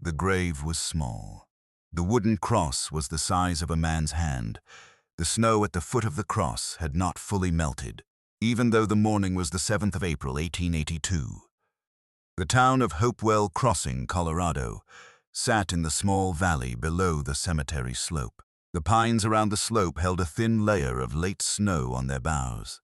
The grave was small. The wooden cross was the size of a man's hand. The snow at the foot of the cross had not fully melted, even though the morning was the 7th of April, 1882. The town of Hopewell Crossing, Colorado, sat in the small valley below the cemetery slope. The pines around the slope held a thin layer of late snow on their boughs.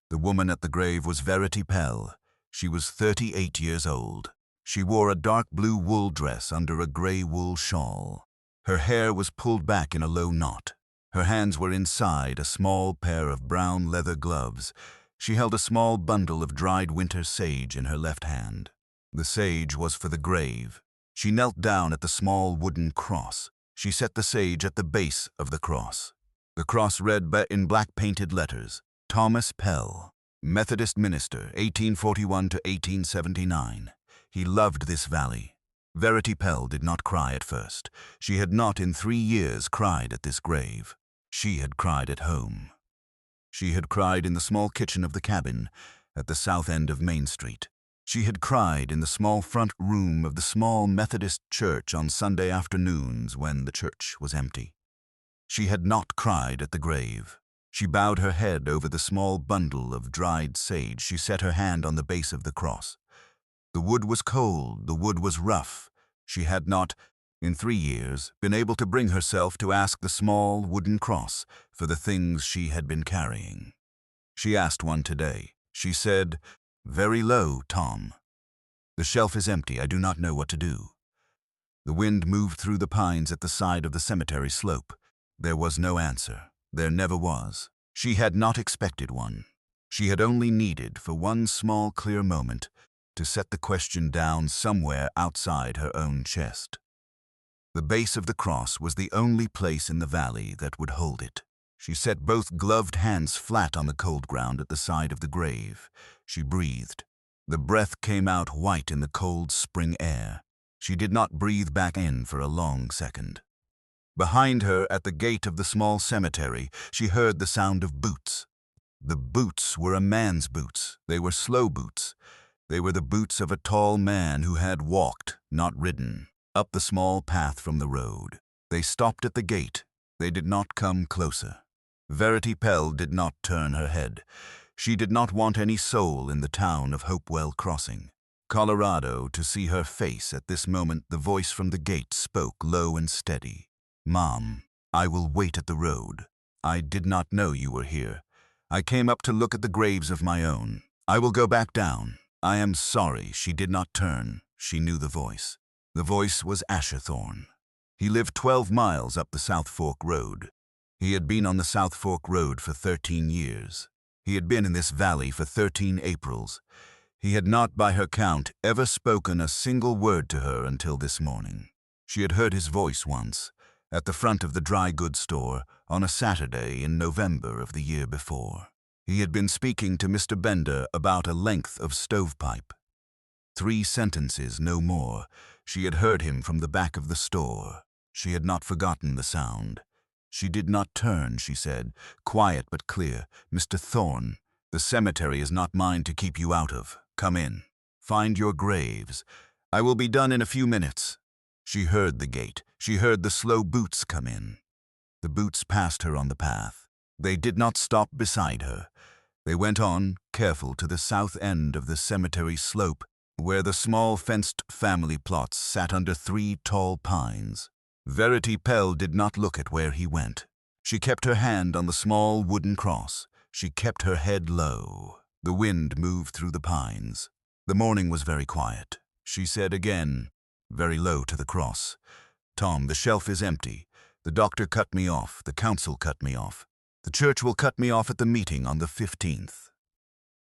The woman at the grave was Verity Pell. She was 38 years old. She wore a dark blue wool dress under a gray wool shawl. Her hair was pulled back in a low knot. Her hands were inside a small pair of brown leather gloves. She held a small bundle of dried winter sage in her left hand. The sage was for the grave. She knelt down at the small wooden cross. She set the sage at the base of the cross. The cross read in black painted letters, Thomas Pell, Methodist minister, 1841 to 1879. He loved this valley. Verity Pell did not cry at first. She had not in 3 years cried at this grave. She had cried at home. She had cried in the small kitchen of the cabin at the south end of Main Street. She had cried in the small front room of the small Methodist church on Sunday afternoons when the church was empty. She had not cried at the grave. She bowed her head over the small bundle of dried sage. She set her hand on the base of the cross. The wood was cold, the wood was rough. She had not, in 3 years, been able to bring herself to ask the small wooden cross for the things she had been carrying. She asked one today. She said, "Very low, Tom. The shelf is empty. I do not know what to do." The wind moved through the pines at the side of the cemetery slope. There was no answer. There never was. She had not expected one. She had only needed, for one small clear moment, to set the question down somewhere outside her own chest. The base of the cross was the only place in the valley that would hold it. She set both gloved hands flat on the cold ground at the side of the grave. She breathed. The breath came out white in the cold spring air. She did not breathe back in for a long second. Behind her, at the gate of the small cemetery, she heard the sound of boots. The boots were a man's boots. They were slow boots. They were the boots of a tall man who had walked, not ridden, up the small path from the road. They stopped at the gate. They did not come closer. Verity Pell did not turn her head. She did not want any soul in the town of Hopewell Crossing, Colorado, to see her face. At this moment, the voice from the gate spoke low and steady. "Mom, I will wait at the road. I did not know you were here. I came up to look at the graves of my own. I will go back down. I am sorry." She did not turn. She knew the voice. The voice was Asher Thorne. He lived 12 miles up the South Fork Road. He had been on the South Fork Road for 13 years. He had been in this valley for 13 Aprils. He had not, by her count, ever spoken a single word to her until this morning. She had heard his voice once, at the front of the dry goods store, on a Saturday in November of the year before. He had been speaking to Mr. Bender about a length of stovepipe. 3 sentences, no more. She had heard him from the back of the store. She had not forgotten the sound. She did not turn, she said, quiet but clear. "Mr. Thorne, the cemetery is not mine to keep you out of. Come in. Find your graves. I will be done in a few minutes." She heard the gate. She heard the slow boots come in. The boots passed her on the path. They did not stop beside her. They went on, careful, to the south end of the cemetery slope, where the small fenced family plots sat under 3 tall pines. Verity Pell did not look at where he went. She kept her hand on the small wooden cross. She kept her head low. The wind moved through the pines. The morning was very quiet. She said again, very low to the cross, "Tom, the shelf is empty. The doctor cut me off. The council cut me off. The church will cut me off at the meeting on the 15th.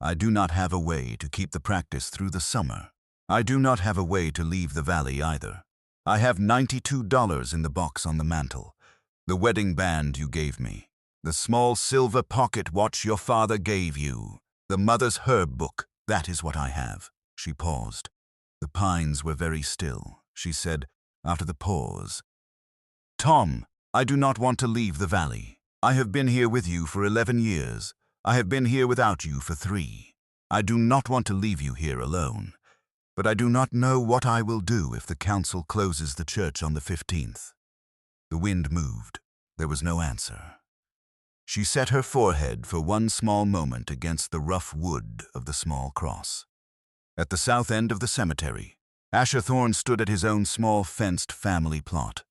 I do not have a way to keep the practice through the summer. I do not have a way to leave the valley either. I have $92 in the box on the mantel. The wedding band you gave me. The small silver pocket watch your father gave you. The mother's herb book. That is what I have." She paused. The pines were very still. She said, after the pause, "Tom, I do not want to leave the valley. I have been here with you for 11 years. I have been here without you for 3. I do not want to leave you here alone. but I do not know what I will do if the council closes the church on the 15th. The wind moved. There was no answer. She set her forehead for one small moment against the rough wood of the small cross. At the south end of the cemetery, Asher Thorne stood at his own small fenced family plot.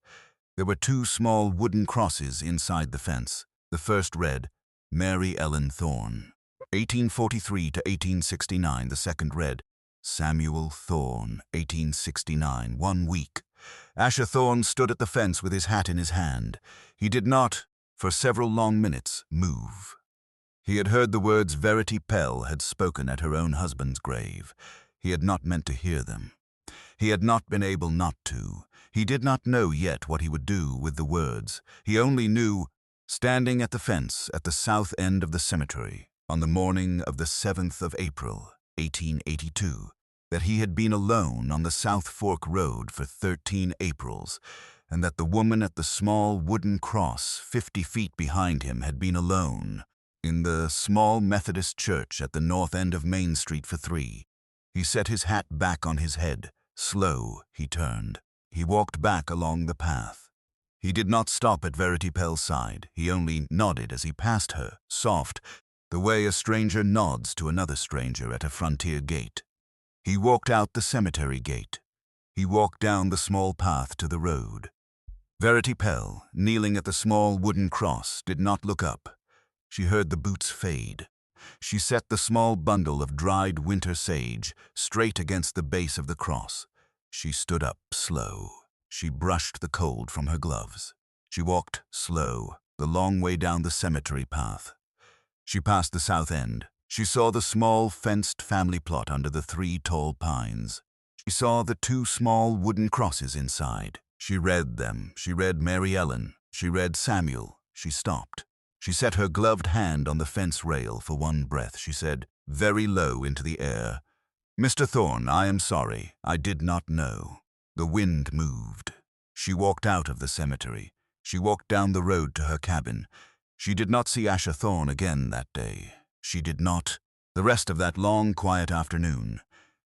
There were 2 small wooden crosses inside the fence. The first read, Mary Ellen Thorne, 1843 to 1869. The second read, Samuel Thorne, 1869, 1 week. Asher Thorne stood at the fence with his hat in his hand. He did not, for several long minutes, move. He had heard the words Verity Pell had spoken at her own husband's grave. He had not meant to hear them. He had not been able not to. He did not know yet what he would do with the words. He only knew, standing at the fence at the south end of the cemetery, on the morning of the 7th of April, 1882, that he had been alone on the South Fork Road for 13 Aprils, and that the woman at the small wooden cross 50 feet behind him had been alone in the small Methodist church at the north end of Main Street for 3. He set his hat back on his head. Slow, he turned. He walked back along the path. He did not stop at Verity Pell's side. He only nodded as he passed her, soft, the way a stranger nods to another stranger at a frontier gate. He walked out the cemetery gate. He walked down the small path to the road. Verity Pell, kneeling at the small wooden cross, did not look up. She heard the boots fade. She set the small bundle of dried winter sage straight against the base of the cross. She stood up, slow. She brushed the cold from her gloves. She walked, slow, the long way down the cemetery path. She passed the south end. She saw the small fenced family plot under the 3 tall pines. She saw the 2 small wooden crosses inside. She read them. She read Mary Ellen. She read Samuel. She stopped. She set her gloved hand on the fence rail for one breath. She said, very low into the air, Mr. Thorne, I am sorry. I did not know. The wind moved. She walked out of the cemetery. She walked down the road to her cabin. She did not see Asher Thorne again that day. She did not, the rest of that long, quiet afternoon,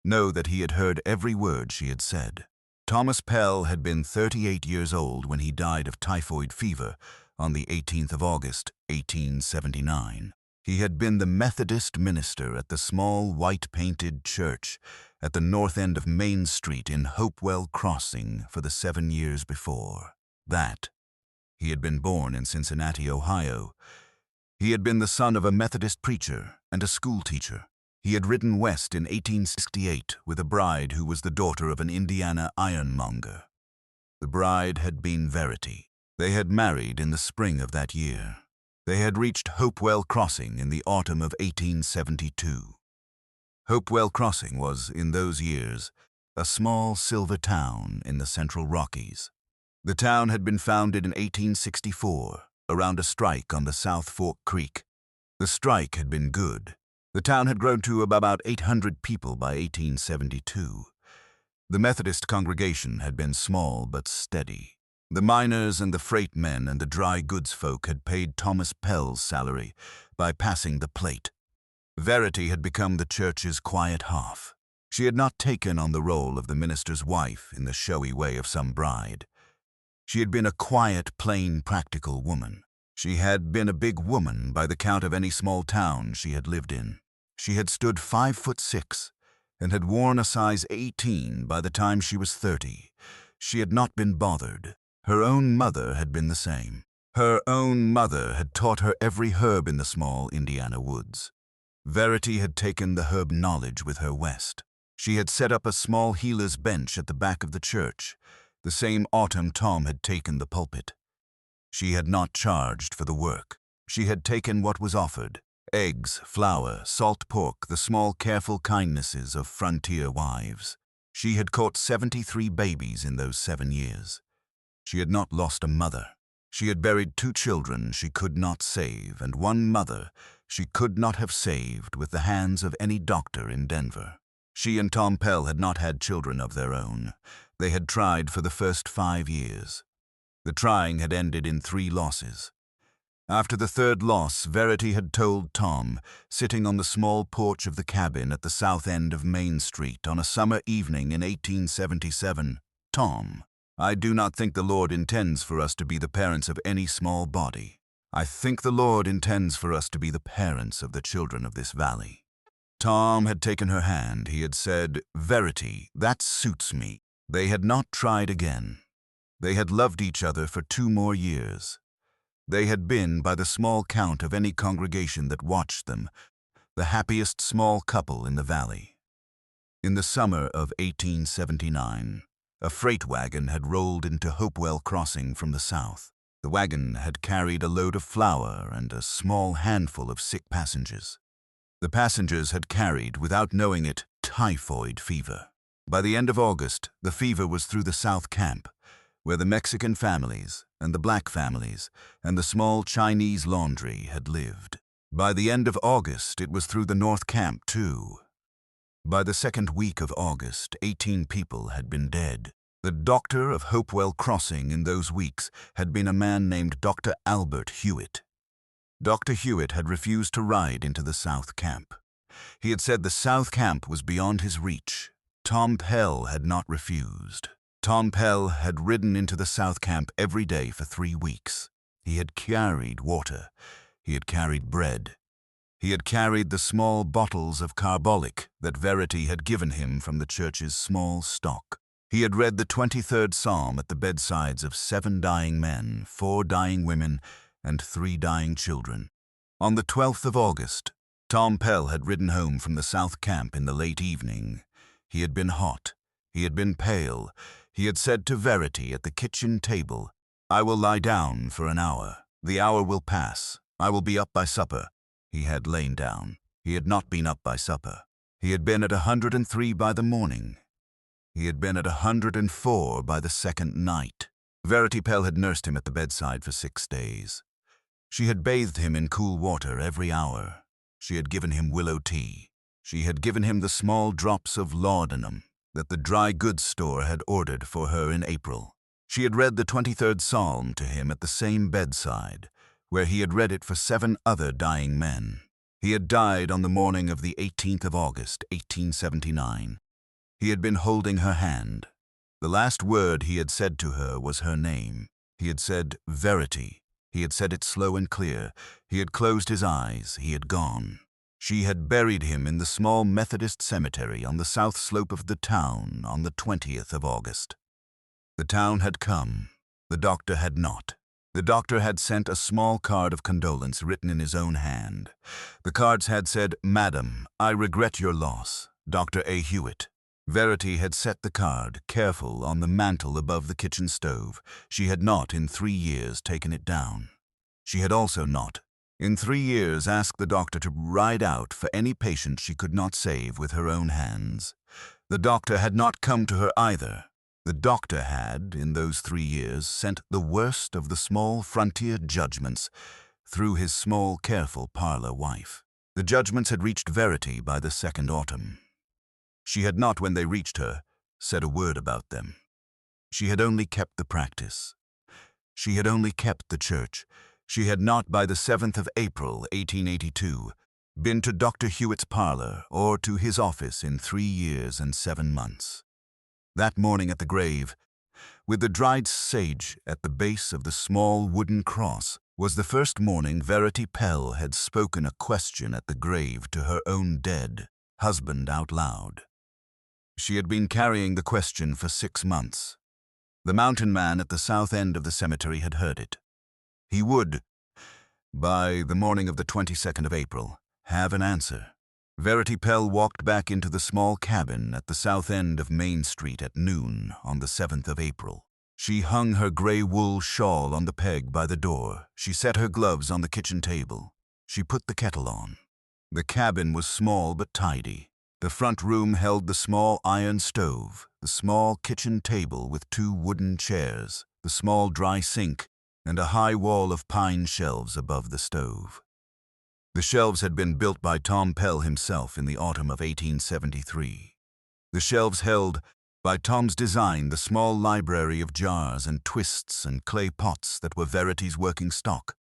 know that he had heard every word she had said. Thomas Pell had been 38 years old when he died of typhoid fever on the 18th of August, 1879. He had been the Methodist minister at the small white-painted church at the north end of Main Street in Hopewell Crossing for the 7 years before. That, he had been born in Cincinnati, Ohio. He had been the son of a Methodist preacher and a schoolteacher. He had ridden west in 1868 with a bride who was the daughter of an Indiana ironmonger. The bride had been Verity. They had married in the spring of that year. They had reached Hopewell Crossing in the autumn of 1872. Hopewell Crossing was, in those years, a small silver town in the Central Rockies. The town had been founded in 1864, around a strike on the South Fork Creek. The strike had been good. The town had grown to about 800 people by 1872. The Methodist congregation had been small but steady. The miners and the freight men and the dry goods folk had paid Thomas Pell's salary by passing the plate. Verity had become the church's quiet half. She had not taken on the role of the minister's wife in the showy way of some bride. She had been a quiet, plain, practical woman. She had been a big woman by the count of any small town she had lived in. She had stood 5'6" and had worn a size 18 by the time she was 30. She had not been bothered. Her own mother had been the same. Her own mother had taught her every herb in the small Indiana woods. Verity had taken the herb knowledge with her west. She had set up a small healer's bench at the back of the church. The same autumn Tom had taken the pulpit. She had not charged for the work. She had taken what was offered: eggs, flour, salt pork, the small careful kindnesses of frontier wives. She had caught 73 babies in those 7 years. She had not lost a mother. She had buried 2 children she could not save, and 1 mother she could not have saved with the hands of any doctor in Denver. She and Tom Pell had not had children of their own. They had tried for the first 5 years. The trying had ended in 3 losses. After the third loss, Verity had told Tom, sitting on the small porch of the cabin at the south end of Main Street on a summer evening in 1877, "Tom, I do not think the Lord intends for us to be the parents of any small body. I think the Lord intends for us to be the parents of the children of this valley." Tom had taken her hand. He had said, "Verity, that suits me." They had not tried again. They had loved each other for 2 more years. They had been, by the small count of any congregation that watched them, the happiest small couple in the valley. In the summer of 1879, a freight wagon had rolled into Hopewell Crossing from the south. The wagon had carried a load of flour and a small handful of sick passengers. The passengers had carried, without knowing it, typhoid fever. By the end of August, the fever was through the South Camp, where the Mexican families and the black families and the small Chinese laundry had lived. By the end of August, it was through the North Camp, too. By the second week of August, 18 people had been dead. The doctor of Hopewell Crossing in those weeks had been a man named Dr. Albert Hewitt. Dr. Hewitt had refused to ride into the South Camp. He had said the South Camp was beyond his reach. Tom Pell had not refused. Tom Pell had ridden into the South Camp every day for 3 weeks. He had carried water. He had carried bread. He had carried the small bottles of carbolic that Verity had given him from the church's small stock. He had read the 23rd Psalm at the bedsides of 7 dying men, 4 dying women, and 3 dying children. On the 12th of August, Tom Pell had ridden home from the South Camp in the late evening. He had been hot. He had been pale. He had said to Verity at the kitchen table, "I will lie down for an hour. The hour will pass. I will be up by supper." He had lain down. He had not been up by supper. He had been at 103 by the morning. He had been at 104 by the second night. Verity Pell had nursed him at the bedside for 6 days. She had bathed him in cool water every hour. She had given him willow tea. She had given him the small drops of laudanum that the dry goods store had ordered for her in April. She had read the 23rd Psalm to him at the same bedside, where he had read it for 7 other dying men. He had died on the morning of the 18th of August, 1879. He had been holding her hand. The last word he had said to her was her name. He had said, "Verity." He had said it slow and clear. He had closed his eyes. He had gone. She had buried him in the small Methodist cemetery on the south slope of the town on the 20th of August. The town had come. The doctor had not. The doctor had sent a small card of condolence written in his own hand. The cards had said, "Madam, I regret your loss. Dr. A. Hewitt." Verity had set the card, careful, on the mantel above the kitchen stove. She had not, in 3 years, taken it down. She had also not, in 3 years, asked the doctor to ride out for any patient she could not save with her own hands. The doctor had not come to her either. The doctor had, in those 3 years, sent the worst of the small frontier judgments through his small, careful parlor wife. The judgments had reached Verity by the second autumn. She had not, when they reached her, said a word about them. She had only kept the practice. She had only kept the church. She had not, by the 7th of April, 1882, been to Dr. Hewitt's parlor or to his office in 3 years and 7 months. That morning at the grave, with the dried sage at the base of the small wooden cross, was the first morning Verity Pell had spoken a question at the grave to her own dead husband out loud. She had been carrying the question for 6 months. The mountain man at the south end of the cemetery had heard it. He would, by the morning of the 22nd of April, have an answer. Verity Pell walked back into the small cabin at the south end of Main Street at noon on the 7th of April. She hung her gray wool shawl on the peg by the door. She set her gloves on the kitchen table. She put the kettle on. The cabin was small but tidy. The front room held the small iron stove, the small kitchen table with 2 wooden chairs, the small dry sink, and a high wall of pine shelves above the stove. The shelves had been built by Tom Pell himself in the autumn of 1873. The shelves held, by Tom's design, the small library of jars and twists and clay pots that were Verity's working stock.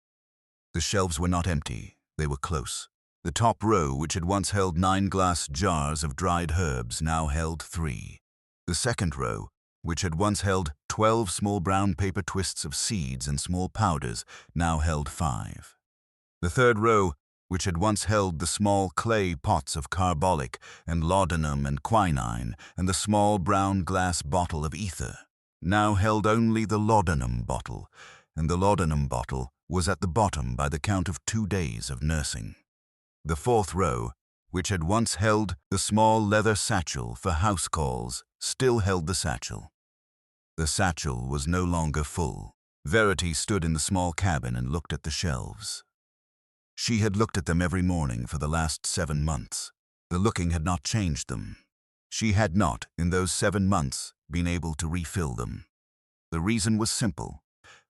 The shelves were not empty, they were close. The top row, which had once held 9 glass jars of dried herbs, now held 3. The second row, which had once held 12 small brown paper twists of seeds and small powders, now held 5. The third row, which had once held the small clay pots of carbolic and laudanum and quinine and the small brown glass bottle of ether, now held only the laudanum bottle, and the laudanum bottle was at the bottom by the count of 2 days of nursing. The fourth row, which had once held the small leather satchel for house calls, still held the satchel. The satchel was no longer full. Verity stood in the small cabin and looked at the shelves. She had looked at them every morning for the last 7 months. The looking had not changed them. She had not, in those 7 months, been able to refill them. The reason was simple.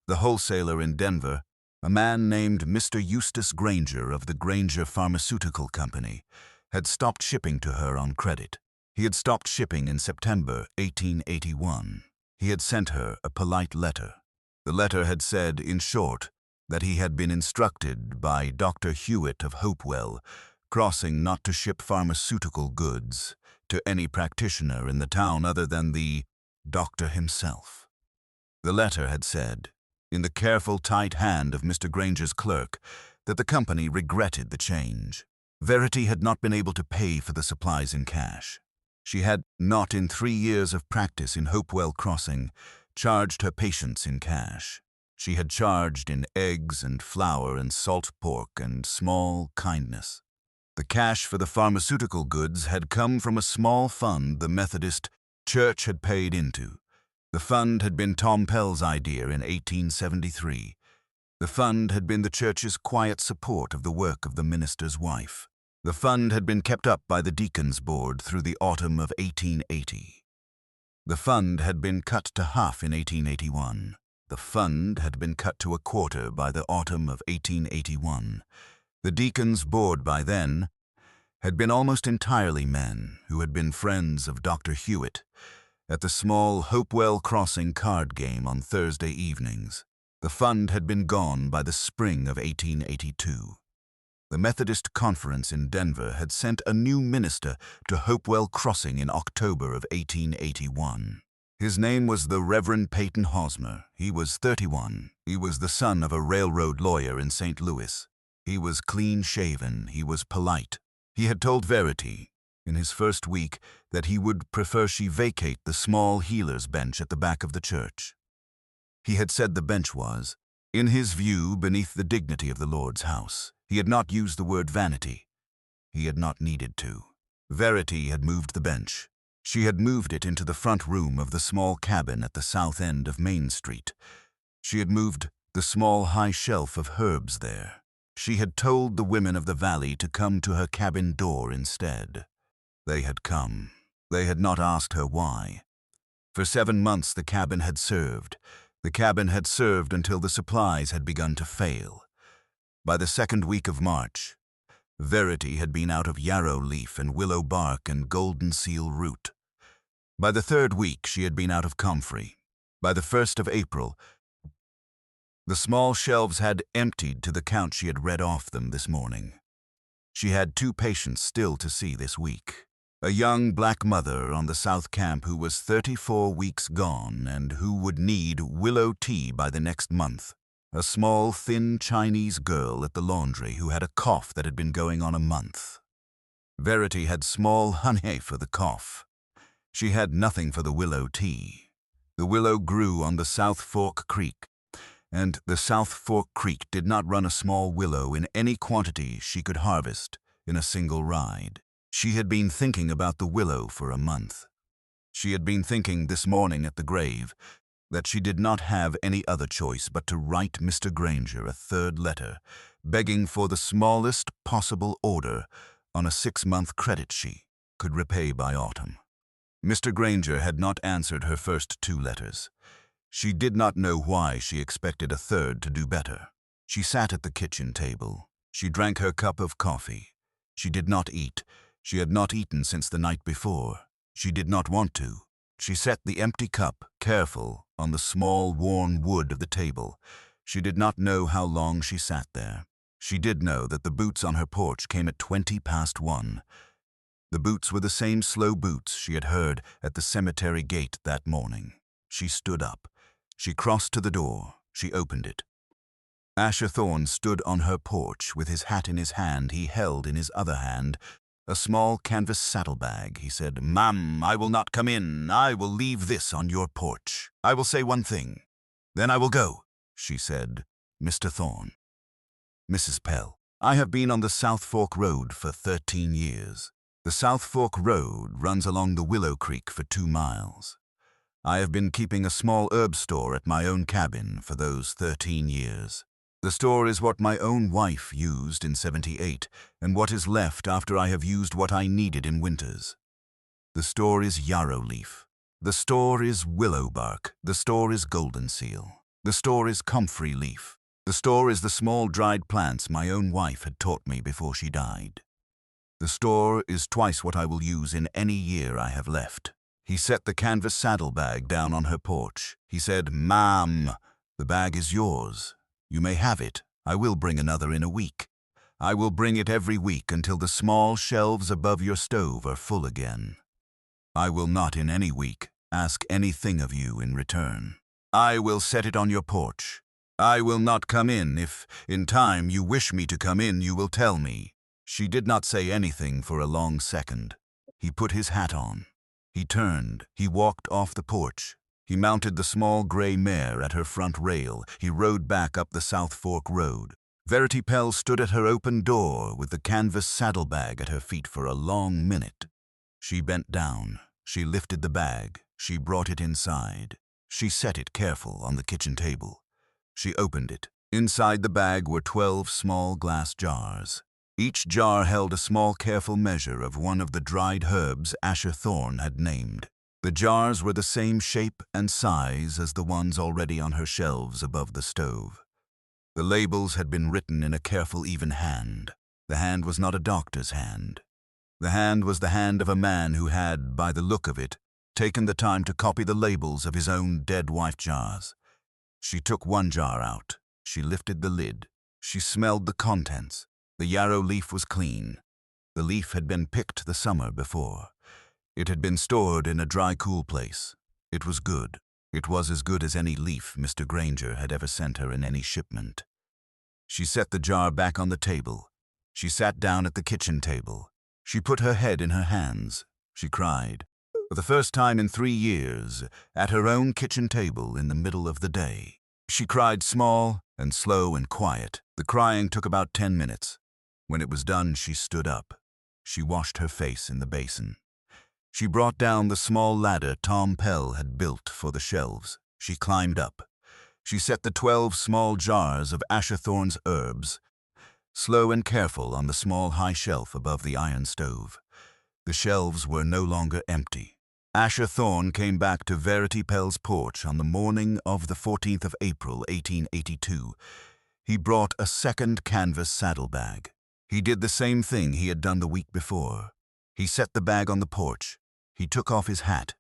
The wholesaler in Denver, a man named Mr. Eustace Granger of the Granger Pharmaceutical Company, had stopped shipping to her on credit. He had stopped shipping in September 1881. He had sent her a polite letter. The letter had said, in short, that he had been instructed by Dr. Hewitt of Hopewell Crossing not to ship pharmaceutical goods to any practitioner in the town other than the doctor himself. The letter had said, in the careful, tight hand of Mr. Granger's clerk, that the company regretted the change. Verity had not been able to pay for the supplies in cash. She had not, in 3 years of practice in Hopewell Crossing, charged her patients in cash. She had charged in eggs and flour and salt pork and small kindness. The cash for the pharmaceutical goods had come from a small fund the Methodist Church had paid into. The fund had been Tom Pell's idea in 1873. The fund had been the church's quiet support of the work of the minister's wife. The fund had been kept up by the Deacons' Board through the autumn of 1880. The fund had been cut to half in 1881. The fund had been cut to a quarter by the autumn of 1881. The Deacons' Board by then had been almost entirely men who had been friends of Dr. Hewitt at the small Hopewell Crossing card game on Thursday evenings. The fund had been gone by the spring of 1882. The Methodist Conference in Denver had sent a new minister to Hopewell Crossing in October of 1881. His name was the Reverend Peyton Hosmer. He was 31. He was the son of a railroad lawyer in St. Louis. He was clean-shaven. He was polite. He had told Verity, in his first week, that he would prefer she vacate the small healer's bench at the back of the church. He had said the bench was, in his view, beneath the dignity of the Lord's house. He had not used the word vanity. He had not needed to. Verity had moved the bench. She had moved it into the front room of the small cabin at the south end of Main Street. She had moved the small high shelf of herbs there. She had told the women of the valley to come to her cabin door instead. They had come. They had not asked her why. For 7 months the cabin had served. The cabin had served until the supplies had begun to fail. By the second week of March, Verity had been out of yarrow leaf and willow bark and golden seal root. By the third week, she had been out of comfrey. By the 1st of April, the small shelves had emptied to the count she had read off them this morning. She had 2 patients still to see this week. A young black mother on the South Camp who was 34 weeks gone and who would need willow tea by the next month. A small, thin Chinese girl at the laundry who had a cough that had been going on a month. Verity had small honey for the cough. She had nothing for the willow tea. The willow grew on the South Fork Creek, and the South Fork Creek did not run a small willow in any quantity she could harvest in a single ride. She had been thinking about the willow for a month. She had been thinking this morning at the grave that she did not have any other choice but to write Mr. Granger a 3rd letter, begging for the smallest possible order on a 6-month credit she could repay by autumn. Mr. Granger had not answered her first 2 letters. She did not know why she expected a 3rd to do better. She sat at the kitchen table. She drank her cup of coffee. She did not eat. She had not eaten since the night before. She did not want to. She set the empty cup, careful, on the small, worn wood of the table. She did not know how long she sat there. She did know that the boots on her porch came at 1:20. The boots were the same slow boots she had heard at the cemetery gate that morning. She stood up. She crossed to the door. She opened it. Asher Thorne stood on her porch with his hat in his hand. He held in his other hand a small canvas saddlebag. He said, "Ma'am, I will not come in. I will leave this on your porch. I will say one thing. Then I will go," she said. "Mr. Thorne." "Mrs. Pell, I have been on the South Fork Road for 13 years. The South Fork Road runs along the Willow Creek for 2 miles. I have been keeping a small herb store at my own cabin for those 13 years. The store is what my own wife used in '78, and what is left after I have used what I needed in winters. The store is yarrow leaf. The store is willow bark. The store is golden seal. The store is comfrey leaf. The store is the small dried plants my own wife had taught me before she died. The store is twice what I will use in any year I have left." He set the canvas saddlebag down on her porch. He said, "Ma'am, the bag is yours. You may have it. I will bring another in a week. I will bring it every week until the small shelves above your stove are full again. I will not in any week ask anything of you in return. I will set it on your porch. I will not come in. If in time you wish me to come in, you will tell me." She did not say anything for a long second. He put his hat on. He turned. He walked off the porch. He mounted the small gray mare at her front rail. He rode back up the South Fork Road. Verity Pell stood at her open door with the canvas saddlebag at her feet for a long minute. She bent down. She lifted the bag. She brought it inside. She set it careful on the kitchen table. She opened it. Inside the bag were 12 small glass jars. Each jar held a small careful measure of one of the dried herbs Asher Thorne had named. The jars were the same shape and size as the ones already on her shelves above the stove. The labels had been written in a careful, even hand. The hand was not a doctor's hand. The hand was the hand of a man who had, by the look of it, taken the time to copy the labels of his own dead wife jars. She took one jar out. She lifted the lid. She smelled the contents. The yarrow leaf was clean. The leaf had been picked the summer before. It had been stored in a dry, cool place. It was good. It was as good as any leaf Mr. Granger had ever sent her in any shipment. She set the jar back on the table. She sat down at the kitchen table. She put her head in her hands. She cried. For the first time in 3 years, at her own kitchen table in the middle of the day. She cried small and slow and quiet. The crying took about 10 minutes. When it was done, she stood up. She washed her face in the basin. She brought down the small ladder Tom Pell had built for the shelves. She climbed up. She set the 12 small jars of Asher Thorne's herbs, slow and careful, on the small high shelf above the iron stove. The shelves were no longer empty. Asher Thorne came back to Verity Pell's porch on the morning of the 14th of April, 1882. He brought a second canvas saddlebag. He did the same thing he had done the week before. He set the bag on the porch. He took off his hat.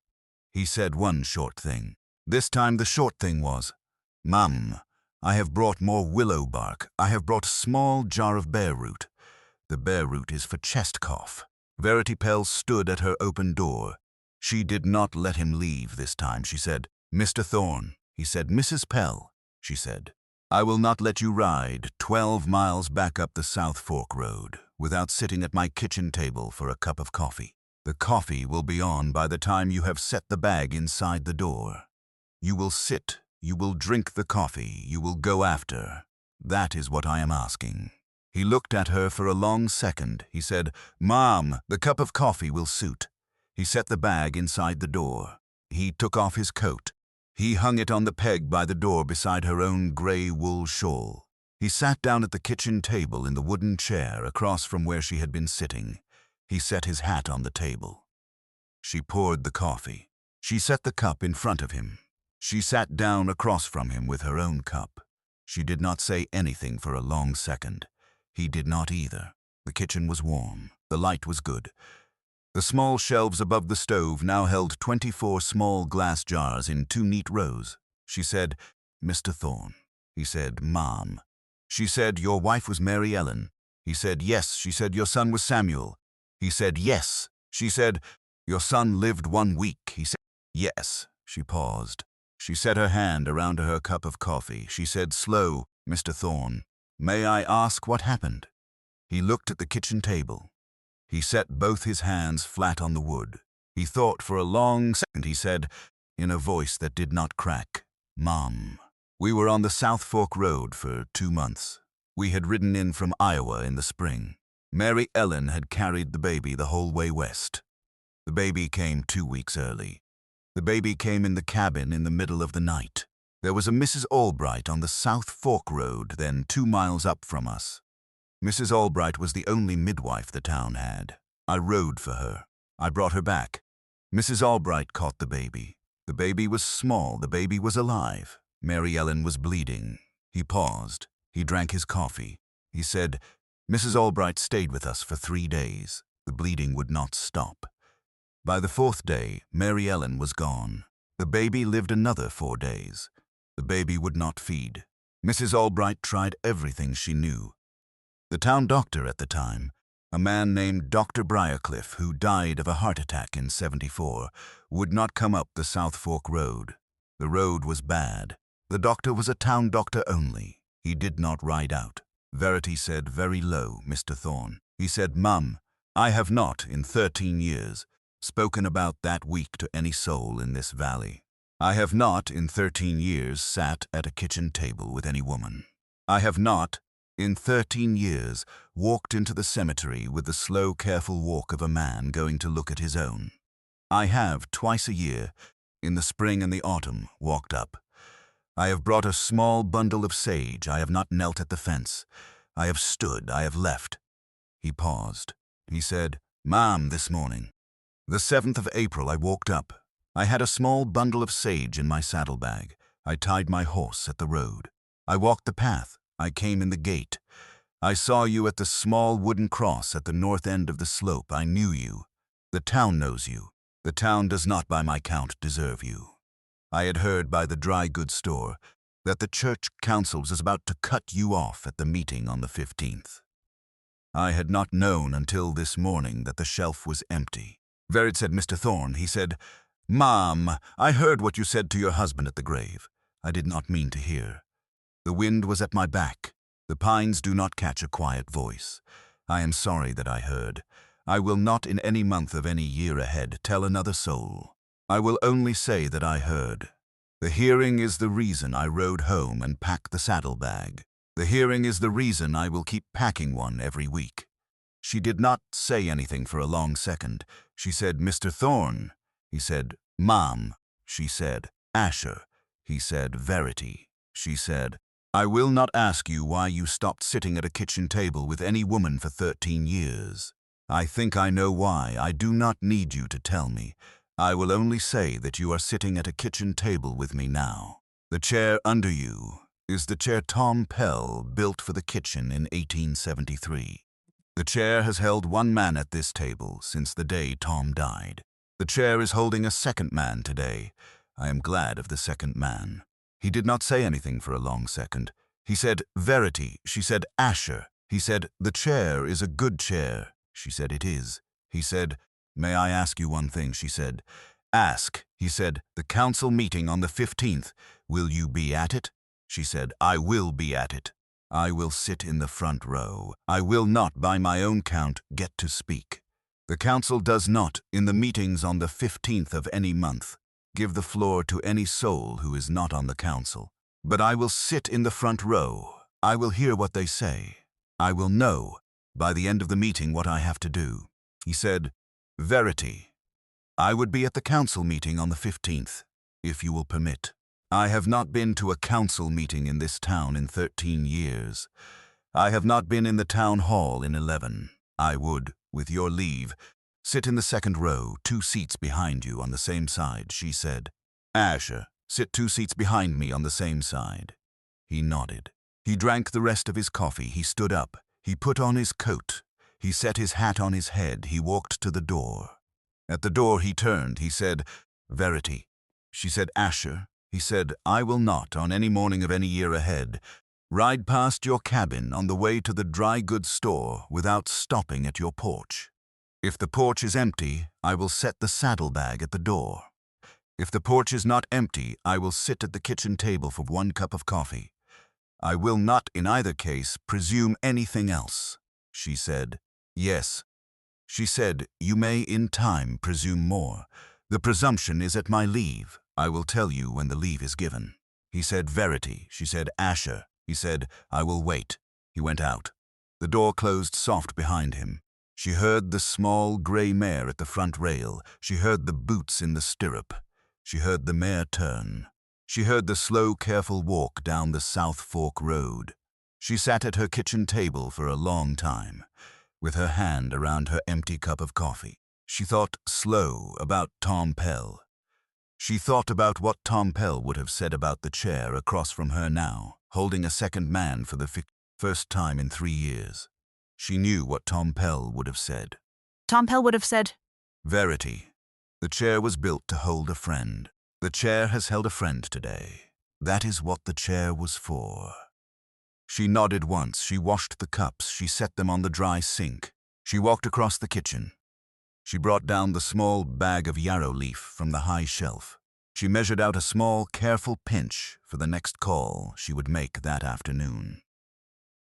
He said one short thing. This time the short thing was, "Mum, I have brought more willow bark. I have brought a small jar of bear root. The bear root is for chest cough." Verity Pell stood at her open door. She did not let him leave this time. She said, "Mr. Thorne." He said, "Mrs. Pell," she said, "I will not let you ride 12 miles back up the South Fork Road without sitting at my kitchen table for a cup of coffee. The coffee will be on by the time you have set the bag inside the door. You will sit, you will drink the coffee, you will go after. That is what I am asking." He looked at her for a long second. He said, "Mom, the cup of coffee will suit." He set the bag inside the door. He took off his coat. He hung it on the peg by the door beside her own gray wool shawl. He sat down at the kitchen table in the wooden chair across from where she had been sitting. He set his hat on the table. She poured the coffee. She set the cup in front of him. She sat down across from him with her own cup. She did not say anything for a long second. He did not either. The kitchen was warm. The light was good. The small shelves above the stove now held 24 small glass jars in 2 neat rows. She said, "Mr. Thorne." He said, "Mom." She said, "Your wife was Mary Ellen." He said, "Yes." She said, "Your son was Samuel." He said, "Yes." She said, "Your son lived 1 week." He said, "Yes." She paused. She set her hand around her cup of coffee. She said, "Slow, Mr. Thorne. May I ask what happened?" He looked at the kitchen table. He set both his hands flat on the wood. He thought for a long second. He said, in a voice that did not crack, "Mom." We were on the South Fork Road for 2 months. We had ridden in from Iowa in the spring. Mary Ellen had carried the baby the whole way west. The baby came 2 weeks early. The baby came in the cabin in the middle of the night. There was a Mrs. Albright on the South Fork Road, then 2 miles up from us. Mrs. Albright was the only midwife the town had. I rode for her. I brought her back. Mrs. Albright caught the baby. The baby was small. The baby was alive. Mary Ellen was bleeding. He paused. He drank his coffee. He said, "Mrs. Albright stayed with us for 3 days. The bleeding would not stop. By the 4th day, Mary Ellen was gone. The baby lived another 4 days. The baby would not feed. Mrs. Albright tried everything she knew. The town doctor at the time, a man named Dr. Briarcliff, who died of a heart attack in '74, would not come up the South Fork Road. The road was bad. The doctor was a town doctor only. He did not ride out. Verity said very low, "Mr. Thorne." He said, "Mum, I have not, in 13 years, spoken about that week to any soul in this valley. I have not, in 13 years, sat at a kitchen table with any woman. I have not, in 13 years, walked into the cemetery with the slow, careful walk of a man going to look at his own. I have, twice a year, in the spring and the autumn, walked up. I have brought a small bundle of sage. I have not knelt at the fence. I have stood. I have left." He paused. He said, "Ma'am, this morning, the 7th of April, I walked up. I had a small bundle of sage in my saddlebag. I tied my horse at the road. I walked the path. I came in the gate. I saw you at the small wooden cross at the north end of the slope. I knew you. The town knows you. The town does not, by my count, deserve you. I had heard by the dry goods store that the church council was about to cut you off at the meeting on the 15th. I had not known until this morning that the shelf was empty." Verity said, "Mr. Thorne," he said, "Mom, I heard what you said to your husband at the grave. I did not mean to hear. The wind was at my back. The pines do not catch a quiet voice. I am sorry that I heard. I will not in any month of any year ahead tell another soul. I will only say that I heard. The hearing is the reason I rode home and packed the saddlebag. The hearing is the reason I will keep packing one every week." She did not say anything for a long second. She said, "Mr. Thorne." He said, "Mom." She said, "Asher." He said, "Verity." She said, "I will not ask you why you stopped sitting at a kitchen table with any woman for 13 years. I think I know why. I do not need you to tell me. I will only say that you are sitting at a kitchen table with me now. The chair under you is the chair Tom Pell built for the kitchen in 1873. The chair has held one man at this table since the day Tom died. The chair is holding a second man today. I am glad of the second man." He did not say anything for a long second. He said, "Verity." She said, "Asher." He said, "The chair is a good chair." She said, "It is." He said, "May I ask you one thing?" She said, "Ask." He said, "The council meeting on the 15th, will you be at it?" She said, "I will be at it. I will sit in the front row. I will not, by my own count, get to speak. The council does not, in the meetings on the 15th of any month, give the floor to any soul who is not on the council. But I will sit in the front row. I will hear what they say. I will know, by the end of the meeting, what I have to do." He said, "Verity, I would be at the council meeting on the 15th, if you will permit. I have not been to a council meeting in this town in 13 years. I have not been in the town hall in 11. I would, with your leave, sit in the second row, 2 seats behind you on the same side." She said, "Asher, sit 2 seats behind me on the same side." He nodded. He drank the rest of his coffee. He stood up. He put on his coat. He set his hat on his head. He walked to the door. At the door he turned. He said, "Verity." She said, "Asher." He said, "I will not, on any morning of any year ahead, Ride past your cabin on the way to the dry goods store without stopping at your porch. If the porch is empty, I will set the saddlebag at the door. If the porch is not empty, I will sit at the kitchen table for 1 cup of coffee. I will not, in either case, presume anything else. She said, yes. She said, you may in time presume more. The presumption is at my leave. I will tell you when the leave is given. He said, Verity. She said, Asher. He said, I will wait. He went out. The door closed soft behind him. She heard the small grey mare at the front rail. She heard the boots in the stirrup. She heard the mare turn. She heard the slow, careful walk down the South Fork Road. She sat at her kitchen table for a long time, with her hand around her empty cup of coffee. She thought slow about Tom Pell. She thought about what Tom Pell would have said about the chair across from her now, holding a second man for the first time in 3 years. She knew what Tom Pell would have said. Tom Pell would have said, Verity, the chair was built to hold a friend. The chair has held a friend today. That is what the chair was for. She nodded once. She washed the cups. She set them on the dry sink. She walked across the kitchen. She brought down the small bag of yarrow leaf from the high shelf. She measured out a small, careful pinch for the next call she would make that afternoon.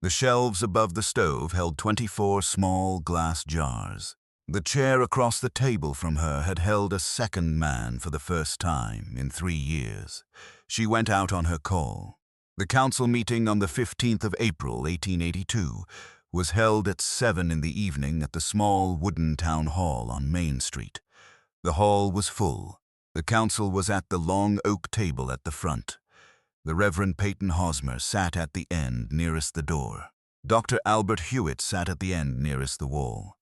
The shelves above the stove held 24 small glass jars. The chair across the table from her had held a second man for the first time in 3 years. She went out on her call. The council meeting on the 15th of April, 1882, was held at 7 in the evening at the small wooden town hall on Main Street. The hall was full. The council was at the long oak table at the front. The Reverend Peyton Hosmer sat at the end nearest the door. Dr. Albert Hewitt sat at the end nearest the wall.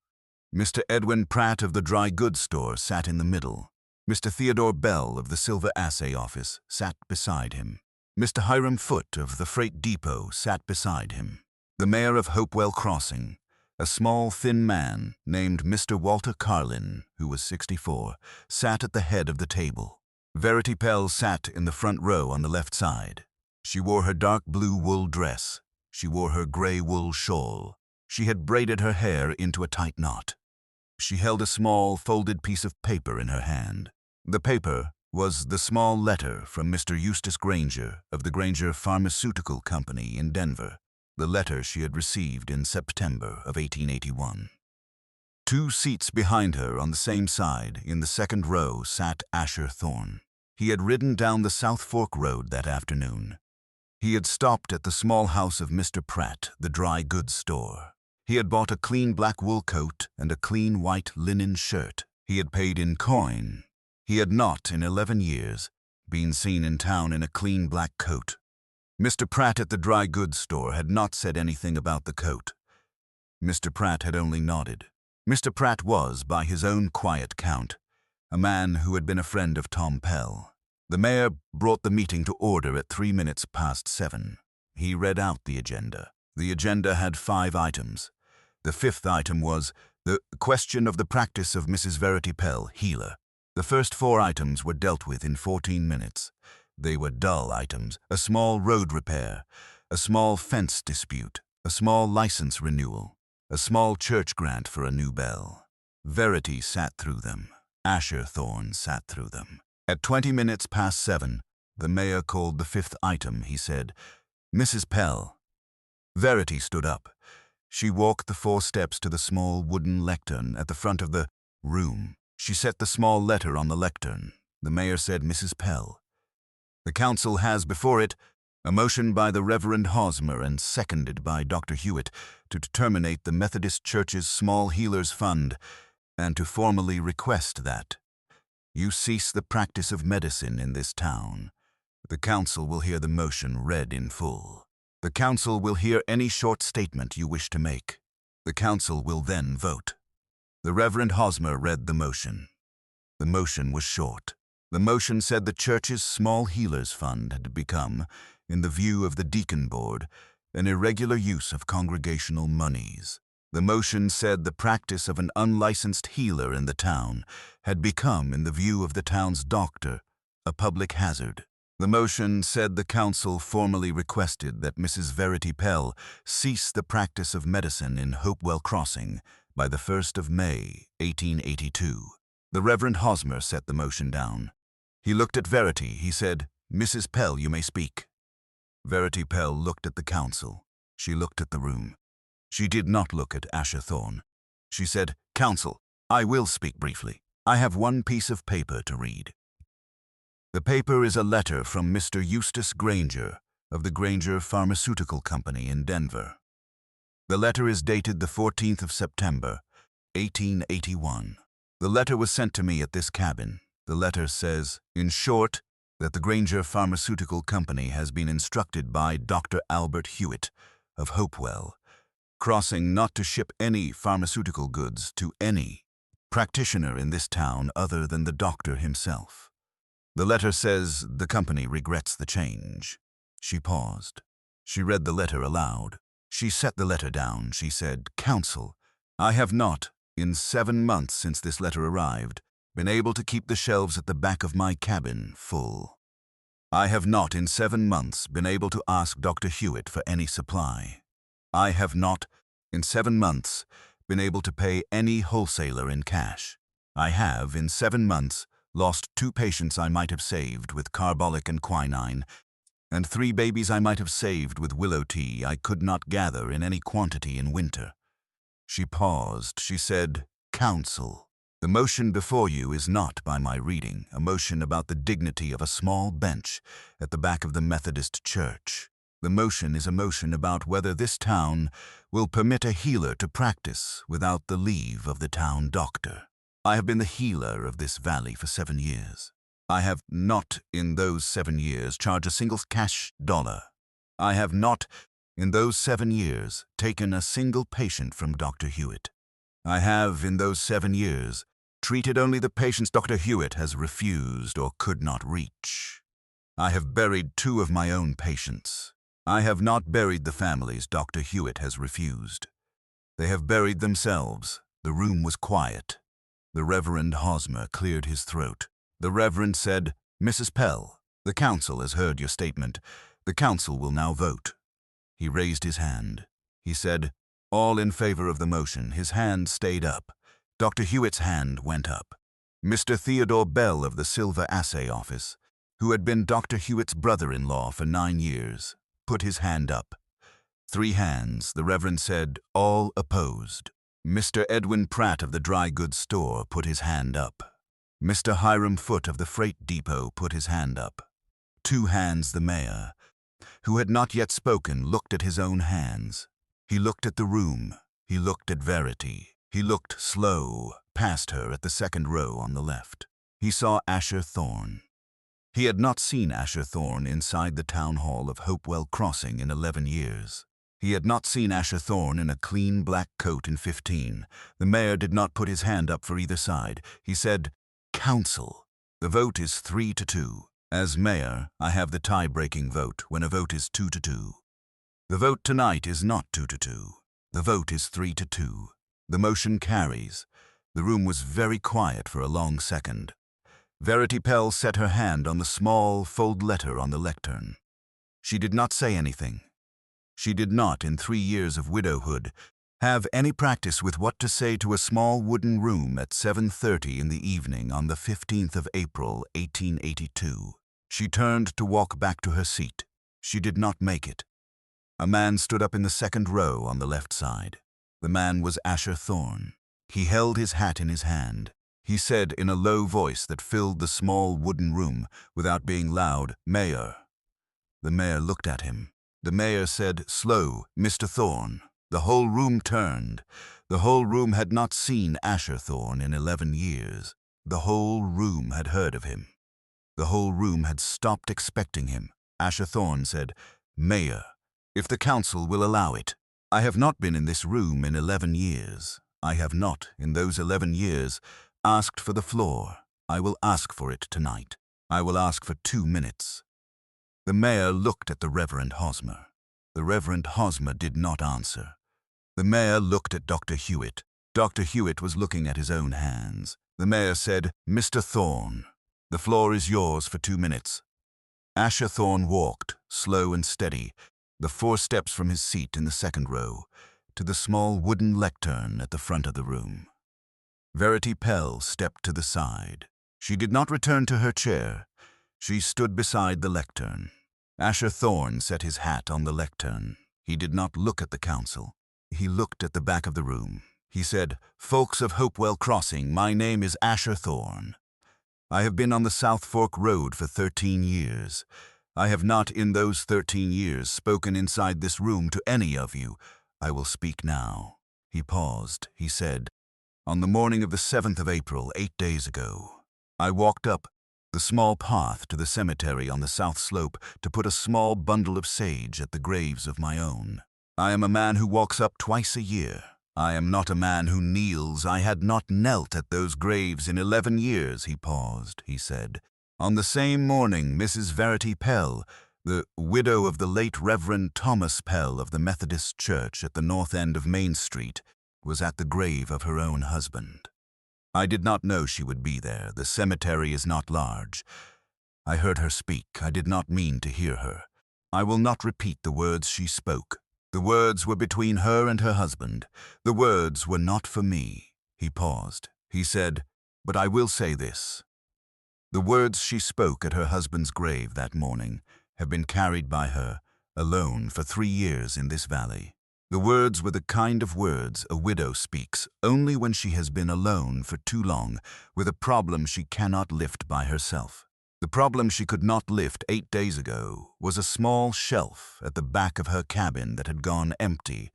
Mr. Edwin Pratt of the dry goods store sat in the middle. Mr. Theodore Bell of the Silver Assay Office sat beside him. Mr. Hiram Foote of the freight depot sat beside him. The mayor of Hopewell Crossing, a small, thin man named Mr. Walter Carlin, who was 64, sat at the head of the table. Verity Pell sat in the front row on the left side. She wore her dark blue wool dress. She wore her gray wool shawl. She had braided her hair into a tight knot. She held a small, folded piece of paper in her hand. The paper was the small letter from Mr. Eustace Granger of the Granger Pharmaceutical Company in Denver, the letter she had received in September of 1881. 2 seats behind her on the same side, in the second row, sat Asher Thorne. He had ridden down the South Fork Road that afternoon. He had stopped at the small house of Mr. Pratt, the dry goods store. He had bought a clean black wool coat and a clean white linen shirt. He had paid in coin. He had not, in 11 years, been seen in town in a clean black coat. Mr. Pratt at the dry goods store had not said anything about the coat. Mr. Pratt had only nodded. Mr. Pratt was, by his own quiet count, a man who had been a friend of Tom Pell. The mayor brought the meeting to order at 3 minutes past 7. He read out the agenda. The agenda had 5 items. The 5th item was the question of the practice of Mrs. Verity Pell, healer. The first 4 items were dealt with in 14 minutes. They were dull items: a small road repair, a small fence dispute, a small license renewal, a small church grant for a new bell. Verity sat through them. Asher Thorne sat through them. At 20 minutes past 7, the mayor called the 5th item. He said, Mrs. Pell. Verity stood up. She walked the 4 steps to the small wooden lectern at the front of the room. She set the small letter on the lectern. The mayor said, Mrs. Pell. The council has before it a motion by the Reverend Hosmer and seconded by Dr. Hewitt to terminate the Methodist Church's Small Healers Fund and to formally request that you cease the practice of medicine in this town. The council will hear the motion read in full. The council will hear any short statement you wish to make. The council will then vote. The Reverend Hosmer read the motion. The motion was short. The motion said the church's Small Healers Fund had become, in the view of the deacon board, an irregular use of congregational monies. The motion said the practice of an unlicensed healer in the town had become, in the view of the town's doctor, a public hazard. The motion said the council formally requested that Mrs. Verity Pell cease the practice of medicine in Hopewell Crossing by the 1st of May, 1882. The Reverend Hosmer set the motion down. He looked at Verity. He said, "Mrs. Pell, you may speak." Verity Pell looked at the council. She looked at the room. She did not look at Asher Thorne. She said, "Council, I will speak briefly. I have one piece of paper to read." The paper is a letter from Mr. Eustace Granger of the Granger Pharmaceutical Company in Denver. The letter is dated the 14th of September, 1881. The letter was sent to me at this cabin. The letter says, in short, that the Granger Pharmaceutical Company has been instructed by Dr. Albert Hewitt of Hopewell Crossing not to ship any pharmaceutical goods to any practitioner in this town other than the doctor himself. The letter says the company regrets the change. She paused. She read the letter aloud. She set the letter down. She said, "Counsel, I have not, in 7 months since this letter arrived, been able to keep the shelves at the back of my cabin full. I have not, in 7 months, been able to ask Dr. Hewitt for any supply. I have not, in 7 months, been able to pay any wholesaler in cash. I have, in 7 months, lost 2 patients I might have saved with carbolic and quinine, and 3 babies I might have saved with willow tea I could not gather in any quantity in winter." She paused. She said, "Counsel, the motion before you is not, by my reading, a motion about the dignity of a small bench at the back of the Methodist Church. The motion is a motion about whether this town will permit a healer to practice without the leave of the town doctor. I have been the healer of this valley for 7 years. I have not, in those 7 years, charged a single cash dollar. I have not, in those 7 years, taken a single patient from Dr. Hewitt. I have, in those 7 years, treated only the patients Dr. Hewitt has refused or could not reach. I have buried 2 of my own patients. I have not buried the families Dr. Hewitt has refused. They have buried themselves. The room was quiet. The Reverend Hosmer cleared his throat. The Reverend said, "Mrs. Pell, the council has heard your statement. The council will now vote." He raised his hand. He said, "All in favor of the motion." His hand stayed up. Dr. Hewitt's hand went up. Mr. Theodore Bell of the Silver Assay Office, who had been Dr. Hewitt's brother-in-law for 9 years, put his hand up. 3 hands. The Reverend said, "All opposed." Mr. Edwin Pratt of the dry goods store put his hand up. Mr. Hiram Foote of the freight depot put his hand up. 2 hands. The mayor, who had not yet spoken, looked at his own hands. He looked at the room. He looked at Verity. He looked slow past her at the 2nd row on the left. He saw Asher Thorne. He had not seen Asher Thorne inside the town hall of Hopewell Crossing in 11 years. He had not seen Asher Thorne in a clean black coat in 15. The mayor did not put his hand up for either side. He said, "Council, the vote is 3-2. As mayor, I have the tie-breaking vote when a vote is 2-2. The vote tonight is not 2-2. The vote is 3-2. The motion carries." The room was very quiet for a long second. Verity Pell set her hand on the small fold letter on the lectern. She did not say anything. She did not, in 3 years of widowhood, have any practice with what to say to a small wooden room at 7:30 in the evening on the 15th of April, 1882. She turned to walk back to her seat. She did not make it. A man stood up in the 2nd row on the left side. The man was Asher Thorne. He held his hat in his hand. He said in a low voice that filled the small wooden room without being loud, "Mayor." The mayor looked at him. The mayor said, "Slow, Mr. Thorne." The whole room turned. The whole room had not seen Asher Thorne in 11 years. The whole room had heard of him. The whole room had stopped expecting him. Asher Thorne said, "Mayor, if the council will allow it. I have not been in this room in 11 years. I have not, in those 11 years, asked for the floor. I will ask for it tonight. I will ask for 2 minutes." The mayor looked at the Reverend Hosmer. The Reverend Hosmer did not answer. The mayor looked at Dr. Hewitt. Dr. Hewitt was looking at his own hands. The mayor said, "Mr. Thorne, the floor is yours for 2 minutes." Asher Thorne walked, slow and steady, the 4 steps from his seat in the second row, to the small wooden lectern at the front of the room. Verity Pell stepped to the side. She did not return to her chair. She stood beside the lectern. Asher Thorne set his hat on the lectern. He did not look at the council. He looked at the back of the room. He said, "Folks of Hopewell Crossing, my name is Asher Thorne. I have been on the South Fork Road for 13 years. I have not in those 13 years spoken inside this room to any of you. I will speak now." He paused. He said, "On the morning of the 7th of April, 8 days ago, I walked up the small path to the cemetery on the south slope to put a small bundle of sage at the graves of my own. I am a man who walks up twice a year. I am not a man who kneels. I had not knelt at those graves in 11 years, he paused. He said, "On the same morning, Mrs. Verity Pell, the widow of the late Reverend Thomas Pell of the Methodist Church at the north end of Main Street, was at the grave of her own husband. I did not know she would be there. The cemetery is not large. I heard her speak. I did not mean to hear her. I will not repeat the words she spoke. The words were between her and her husband. The words were not for me." He paused. He said, "But I will say this. The words she spoke at her husband's grave that morning have been carried by her, alone, for 3 years in this valley. The words were the kind of words a widow speaks only when she has been alone for too long with a problem she cannot lift by herself. The problem she could not lift 8 days ago was a small shelf at the back of her cabin that had gone empty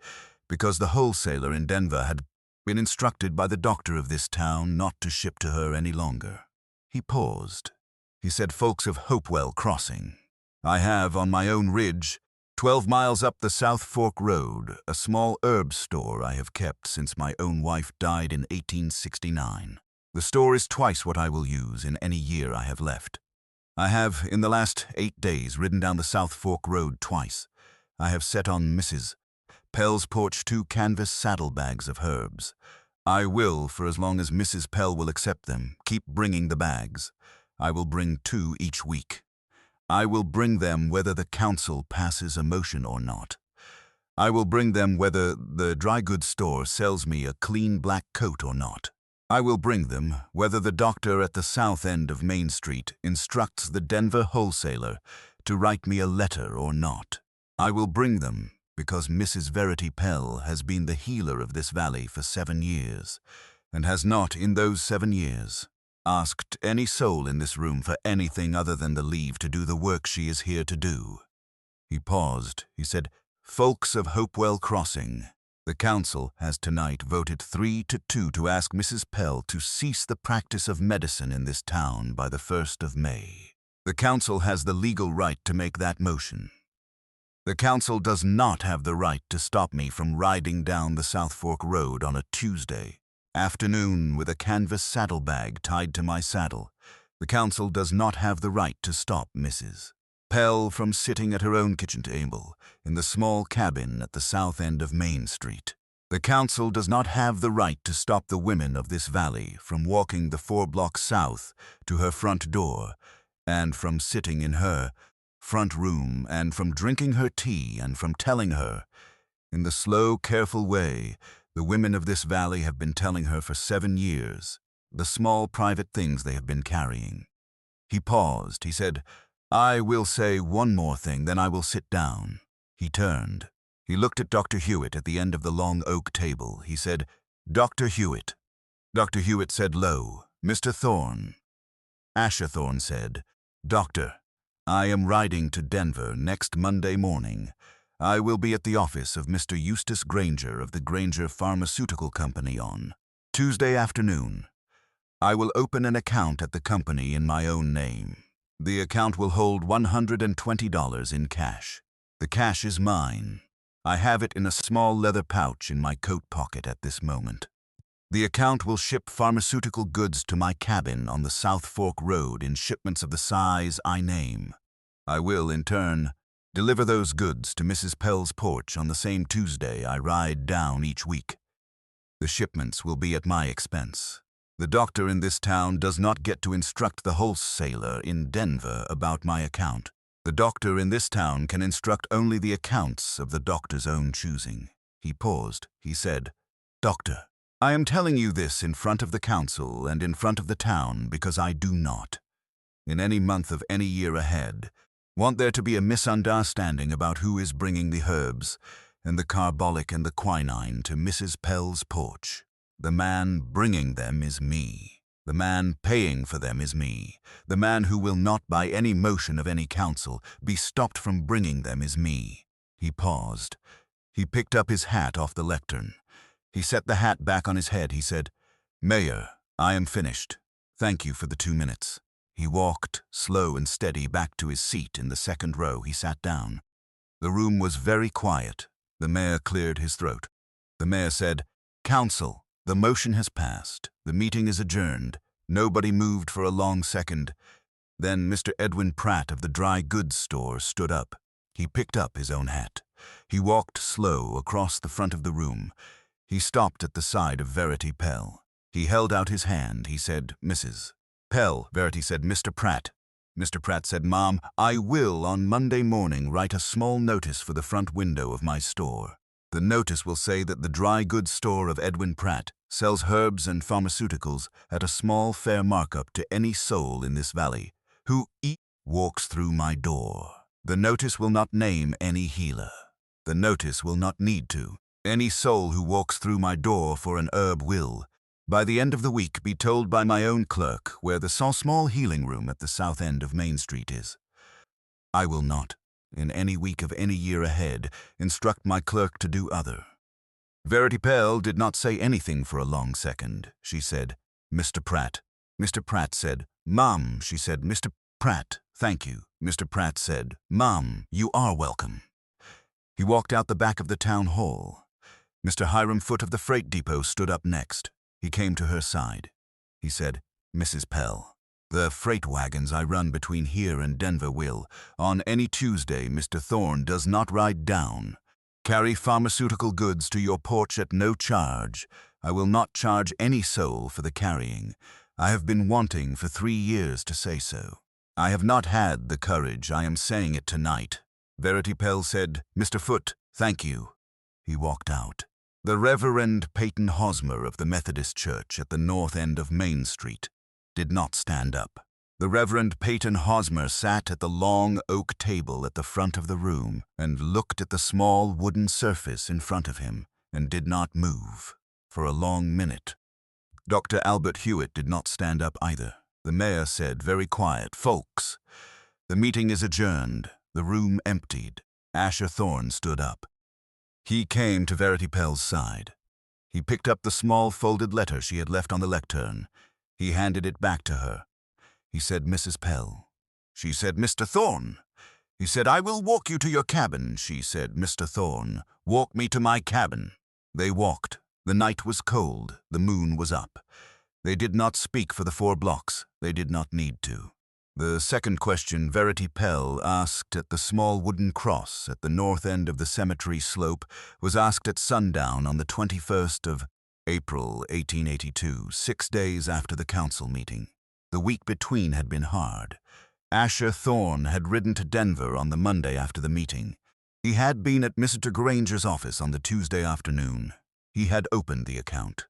because the wholesaler in Denver had been instructed by the doctor of this town not to ship to her any longer." He paused. He said, "Folks of Hopewell Crossing, I have on my own ridge, 12 miles up the South Fork Road, a small herb store I have kept since my own wife died in 1869. The store is twice what I will use in any year I have left. I have, in the last 8 days, ridden down the South Fork Road twice. I have set on Mrs. Pell's porch 2 canvas saddlebags of herbs. I will, for as long as Mrs. Pell will accept them, keep bringing the bags. I will bring 2 each week. I will bring them whether the council passes a motion or not. I will bring them whether the dry goods store sells me a clean black coat or not. I will bring them whether the doctor at the south end of Main Street instructs the Denver wholesaler to write me a letter or not. I will bring them because Mrs. Verity Pell has been the healer of this valley for 7 years, and has not, in those 7 years, asked any soul in this room for anything other than the leave to do the work she is here to do." He paused. He said, "Folks of Hopewell Crossing, the council has tonight voted 3-2 to ask Mrs. Pell to cease the practice of medicine in this town by the 1st of May. The council has the legal right to make that motion. The council does not have the right to stop me from riding down the South Fork Road on a Tuesday afternoon with a canvas saddlebag tied to my saddle. The council does not have the right to stop Mrs. Pell from sitting at her own kitchen table in the small cabin at the south end of Main Street. The council does not have the right to stop the women of this valley from walking the 4 blocks south to her front door, and from sitting in her front room, and from drinking her tea, and from telling her, in the slow, careful way the women of this valley have been telling her for 7 years, the small private things they have been carrying." He paused. He said, "I will say one more thing, then I will sit down." He turned. He looked at Dr. Hewitt at the end of the long oak table. He said, "Dr. Hewitt." Dr. Hewitt said low, "Mr. Thorne." Asher Thorne said, "Doctor, I am riding to Denver next Monday morning. I will be at the office of Mr. Eustace Granger of the Granger Pharmaceutical Company on Tuesday afternoon. I will open an account at the company in my own name. The account will hold $120 in cash. The cash is mine. I have it in a small leather pouch in my coat pocket at this moment. The account will ship pharmaceutical goods to my cabin on the South Fork Road in shipments of the size I name. I will, in turn, deliver those goods to Mrs. Pell's porch on the same Tuesday I ride down each week. The shipments will be at my expense. The doctor in this town does not get to instruct the wholesaler in Denver about my account. The doctor in this town can instruct only the accounts of the doctor's own choosing. He paused. He said, "Doctor, I am telling you this in front of the council and in front of the town because I do not, in any month of any year ahead, want there to be a misunderstanding about who is bringing the herbs and the carbolic and the quinine to Mrs. Pell's porch. The man bringing them is me. The man paying for them is me. The man who will not, by any motion of any council, be stopped from bringing them is me." He paused. He picked up his hat off the lectern. He set the hat back on his head. He said, "Mayor, I am finished. Thank you for the 2 minutes." He walked, slow and steady, back to his seat in the second row. He sat down. The room was very quiet. The mayor cleared his throat. The mayor said, "Council, the motion has passed. The meeting is adjourned." Nobody moved for a long second. Then Mr. Edwin Pratt of the dry goods store stood up. He picked up his own hat. He walked slow across the front of the room. He stopped at the side of Verity Pell. He held out his hand. He said, "Mrs. Pell." Verity said, "Mr. Pratt." Mr. Pratt said, "Mom, I will on Monday morning write a small notice for the front window of my store. The notice will say that the dry goods store of Edwin Pratt sells herbs and pharmaceuticals at a small fair markup to any soul in this valley who walks through my door. The notice will not name any healer. The notice will not need to. Any soul who walks through my door for an herb will, by the end of the week, be told by my own clerk where the small healing room at the south end of Main Street is. I will not, in any week of any year ahead, instruct my clerk to do other." Verity Pell did not say anything for a long second. She said, "Mr. Pratt." Mr. Pratt said, "Mom." She said, "Mr. Pratt, thank you." Mr. Pratt said, "Mom, you are welcome." He walked out the back of the town hall. Mr. Hiram Foote of the freight depot stood up next. He came to her side. He said, "Mrs. Pell, the freight wagons I run between here and Denver will, on any Tuesday Mr. Thorne does not ride down, carry pharmaceutical goods to your porch at no charge. I will not charge any soul for the carrying. I have been wanting for 3 years to say so. I have not had the courage. I am saying it tonight." Verity Pell said, "Mr. Foote, thank you." He walked out. The Reverend Peyton Hosmer of the Methodist Church at the north end of Main Street did not stand up. The Reverend Peyton Hosmer sat at the long oak table at the front of the room and looked at the small wooden surface in front of him and did not move for a long minute. Dr. Albert Hewitt did not stand up either. The mayor said, very quiet, "Folks, the meeting is adjourned." The room emptied. Asher Thorne stood up. He came to Verity Pell's side. He picked up the small folded letter she had left on the lectern. He handed it back to her. He said, "Mrs. Pell." She said, "Mr. Thorne." He said, "I will walk you to your cabin." She said, "Mr. Thorne, walk me to my cabin." They walked. The night was cold. The moon was up. They did not speak for the 4 blocks. They did not need to. The second question Verity Pell asked at the small wooden cross at the north end of the cemetery slope was asked at sundown on the 21st of April, 1882, 6 days after the council meeting. The week between had been hard. Asher Thorne had ridden to Denver on the Monday after the meeting. He had been at Mr. Granger's office on the Tuesday afternoon. He had opened the account.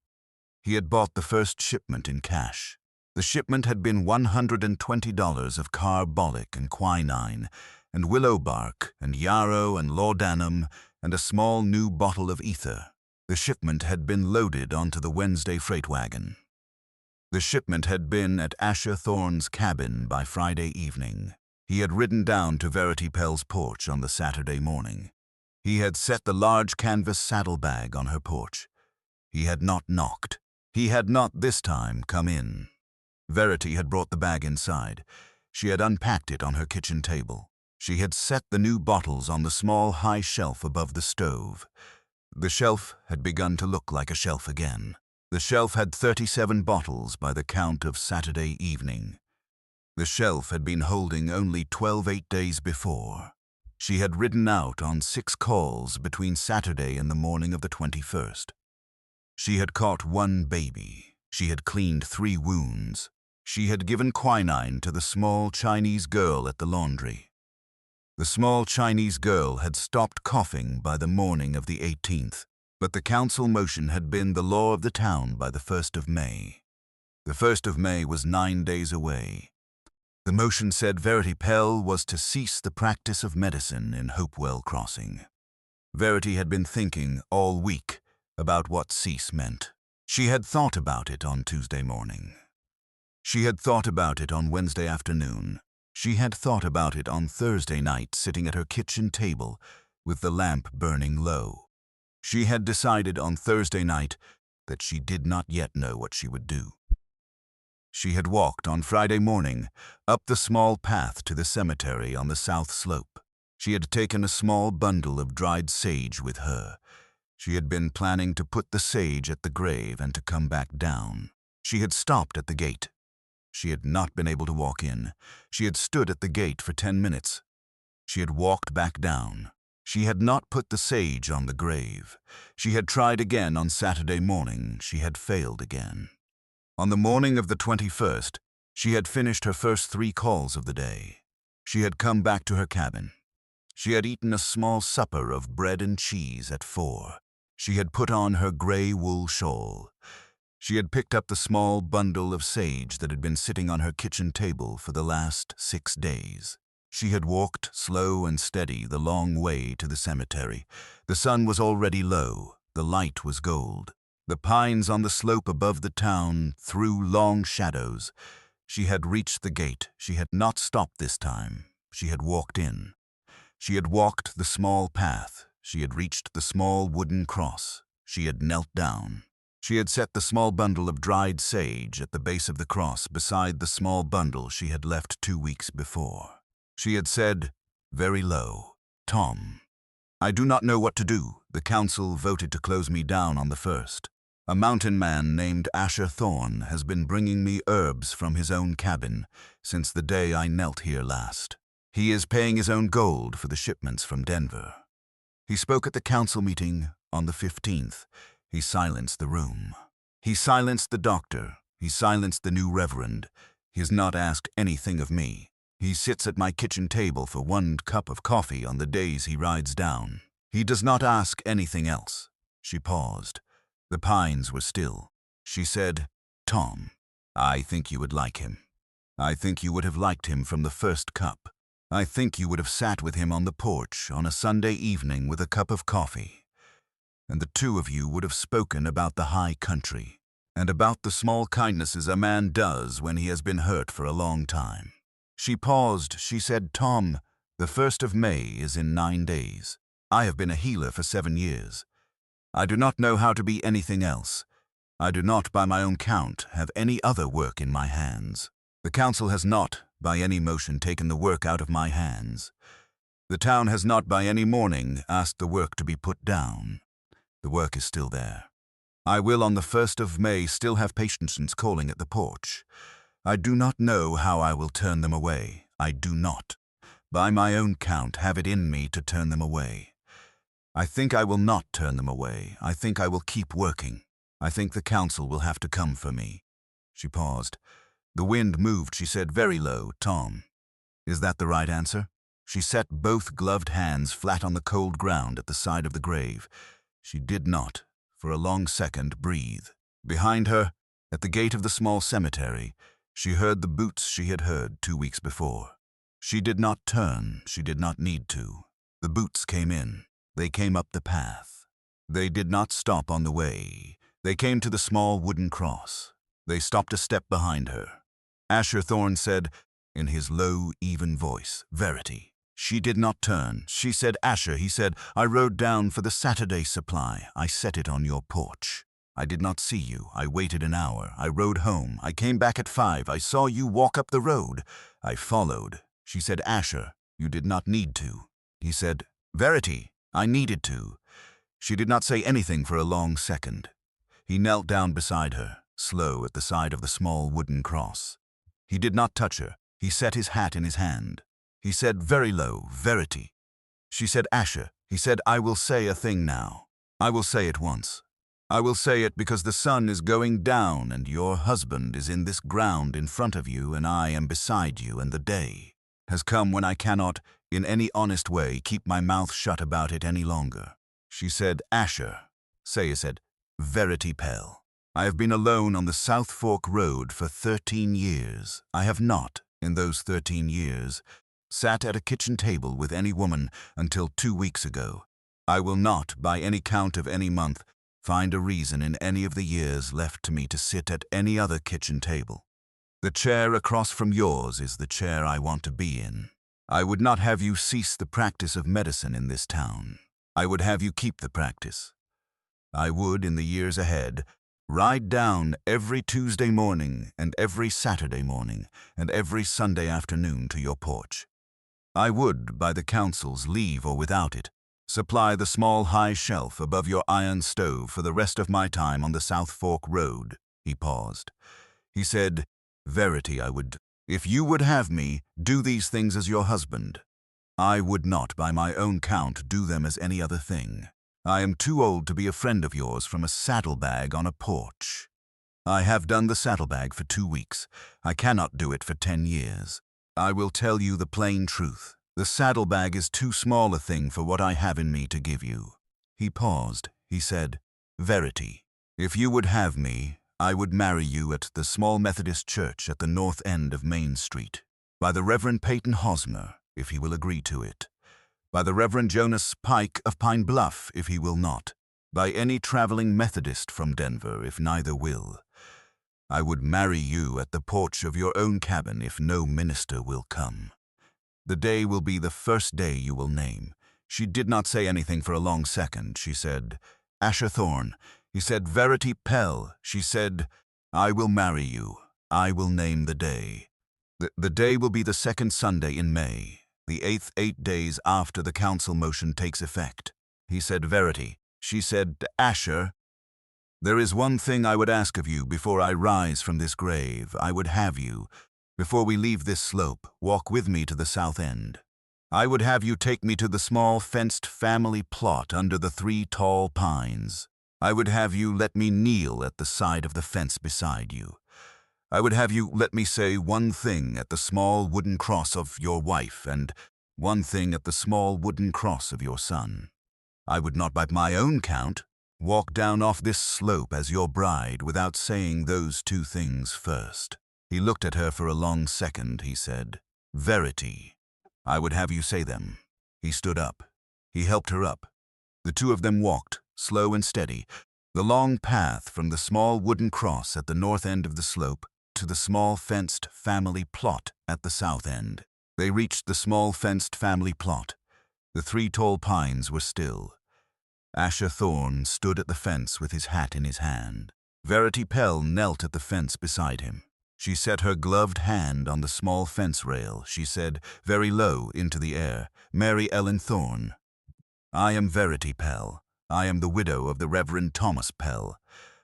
He had bought the first shipment in cash. The shipment had been $120 of carbolic and quinine, and willow bark, and yarrow and laudanum, and a small new bottle of ether. The shipment had been loaded onto the Wednesday freight wagon. The shipment had been at Asher Thorne's cabin by Friday evening. He had ridden down to Verity Pell's porch on the Saturday morning. He had set the large canvas saddlebag on her porch. He had not knocked. He had not this time come in. Verity had brought the bag inside. She had unpacked it on her kitchen table. She had set the new bottles on the small high shelf above the stove. The shelf had begun to look like a shelf again. The shelf had 37 bottles by the count of Saturday evening. The shelf had been holding only 12 days before. She had ridden out on 6 calls between Saturday and the morning of the 21st. She had caught 1 baby. She had cleaned 3 wounds. She had given quinine to the small Chinese girl at the laundry. The small Chinese girl had stopped coughing by the morning of the 18th, but the council motion had been the law of the town by the 1st of May. The 1st of May was 9 days away. The motion said Verity Pell was to cease the practice of medicine in Hopewell Crossing. Verity had been thinking all week about what cease meant. She had thought about it on Tuesday morning. She had thought about it on Wednesday afternoon. She had thought about it on Thursday night, sitting at her kitchen table with the lamp burning low. She had decided on Thursday night that she did not yet know what she would do. She had walked on Friday morning up the small path to the cemetery on the south slope. She had taken a small bundle of dried sage with her. She had been planning to put the sage at the grave and to come back down. She had stopped at the gate. She had not been able to walk in. She had stood at the gate for 10 minutes. She had walked back down. She had not put the sage on the grave. She had tried again on Saturday morning. She had failed again. On the morning of the 21st, she had finished her first 3 calls of the day. She had come back to her cabin. She had eaten a small supper of bread and cheese at 4. She had put on her gray wool shawl. She had picked up the small bundle of sage that had been sitting on her kitchen table for the last 6 days. She had walked slow and steady the long way to the cemetery. The sun was already low. The light was gold. The pines on the slope above the town threw long shadows. She had reached the gate. She had not stopped this time. She had walked in. She had walked the small path. She had reached the small wooden cross. She had knelt down. She had set the small bundle of dried sage at the base of the cross beside the small bundle she had left 2 weeks before. She had said, very low, "Tom, I do not know what to do. The council voted to close me down on the 1st. A mountain man named Asher Thorne has been bringing me herbs from his own cabin since the day I knelt here last. He is paying his own gold for the shipments from Denver." He spoke at the council meeting on the 15th. He silenced the room. He silenced the doctor. He silenced the new reverend. He has not asked anything of me. He sits at my kitchen table for 1 cup of coffee on the days he rides down. He does not ask anything else. She paused. The pines were still. She said, "Tom, I think you would like him. I think you would have liked him from the first cup. I think you would have sat with him on the porch on a Sunday evening with a cup of coffee. And the 2 of you would have spoken about the high country and about the small kindnesses a man does when he has been hurt for a long time." She paused. She said, "Tom, the 1st of May is in 9 days. I have been a healer for 7 years. I do not know how to be anything else. I do not, by my own count, have any other work in my hands. The council has not, by any motion, taken the work out of my hands. The town has not, by any morning, asked the work to be put down. The work is still there. I will, on the 1st of May, still have patients calling at the porch. I do not know how I will turn them away. I do not, by my own count, have it in me to turn them away. I think I will not turn them away. I think I will keep working. I think the council will have to come for me." She paused. The wind moved. She said very low, "Tom, is that the right answer?" She set both gloved hands flat on the cold ground at the side of the grave. She did not, for a long second, breathe. Behind her, at the gate of the small cemetery, she heard the boots she had heard 2 weeks before. She did not turn. She did not need to. The boots came in. They came up the path. They did not stop on the way. They came to the small wooden cross. They stopped a step behind her. Asher Thorne said, in his low, even voice, "Verity." She did not turn. She said, "Asher," he said, "I rode down for the Saturday supply. I set it on your porch. I did not see you. I waited an hour. I rode home. I came back at 5. I saw you walk up the road. I followed." She said, "Asher, you did not need to." He said, "Verity, I needed to." She did not say anything for a long second. He knelt down beside her, slow at the side of the small wooden cross. He did not touch her. He set his hat in his hand. He said very low, "Verity." She said, "Asher." He said, "I will say a thing now. I will say it once. I will say it because the sun is going down and your husband is in this ground in front of you and I am beside you, and the day has come when I cannot, in any honest way, keep my mouth shut about it any longer. She said, Asher. Saya said, Verity Pell. I have been alone on the South Fork Road for 13 years. I have not, in those 13 years, sat at a kitchen table with any woman until 2 weeks ago. I will not, by any count of any month, find a reason in any of the years left to me to sit at any other kitchen table. The chair across from yours is the chair I want to be in. I would not have you cease the practice of medicine in this town. I would have you keep the practice. I would, in the years ahead, ride down every Tuesday morning and every Saturday morning and every Sunday afternoon to your porch. I would, by the council's leave or without it, supply the small high shelf above your iron stove for the rest of my time on the South Fork Road. He paused. He said, Verity, I would, if you would have me, do these things as your husband. I would not, by my own count, do them as any other thing. I am too old to be a friend of yours from a saddlebag on a porch. I have done the saddlebag for 2 weeks. I cannot do it for 10 years. I will tell you the plain truth. The saddlebag is too small a thing for what I have in me to give you. He paused. He said, Verity, if you would have me, I would marry you at the small Methodist church at the north end of Main Street, by the Reverend Peyton Hosmer, if he will agree to it, by the Reverend Jonas Pike of Pine Bluff, if he will not, by any traveling Methodist from Denver, if neither will. I would marry you at the porch of your own cabin if no minister will come. The day will be the first day you will name. She did not say anything for a long second. She said, Asher Thorne. He said, Verity Pell. She said, I will marry you. I will name the day. The day will be the second Sunday in May, the 8th 8 days after the council motion takes effect. He said, Verity. She said, Asher, there is one thing I would ask of you before I rise from this grave. I would have you, before we leave this slope, walk with me to the south end. I would have you take me to the small fenced family plot under the 3 tall pines. I would have you let me kneel at the side of the fence beside you. I would have you let me say one thing at the small wooden cross of your wife and one thing at the small wooden cross of your son. I would not by my own count walk down off this slope as your bride without saying those 2 things first. He looked at her for a long second. He said, Verity, I would have you say them. He stood up. He helped her up. The 2 of them walked, slow and steady, the long path from the small wooden cross at the north end of the slope to the small fenced family plot at the south end. They reached the small fenced family plot. The 3 tall pines were still. Asher Thorne stood at the fence with his hat in his hand. Verity Pell knelt at the fence beside him. She set her gloved hand on the small fence rail. She said, very low into the air, Mary Ellen Thorne. I am Verity Pell. I am the widow of the Reverend Thomas Pell.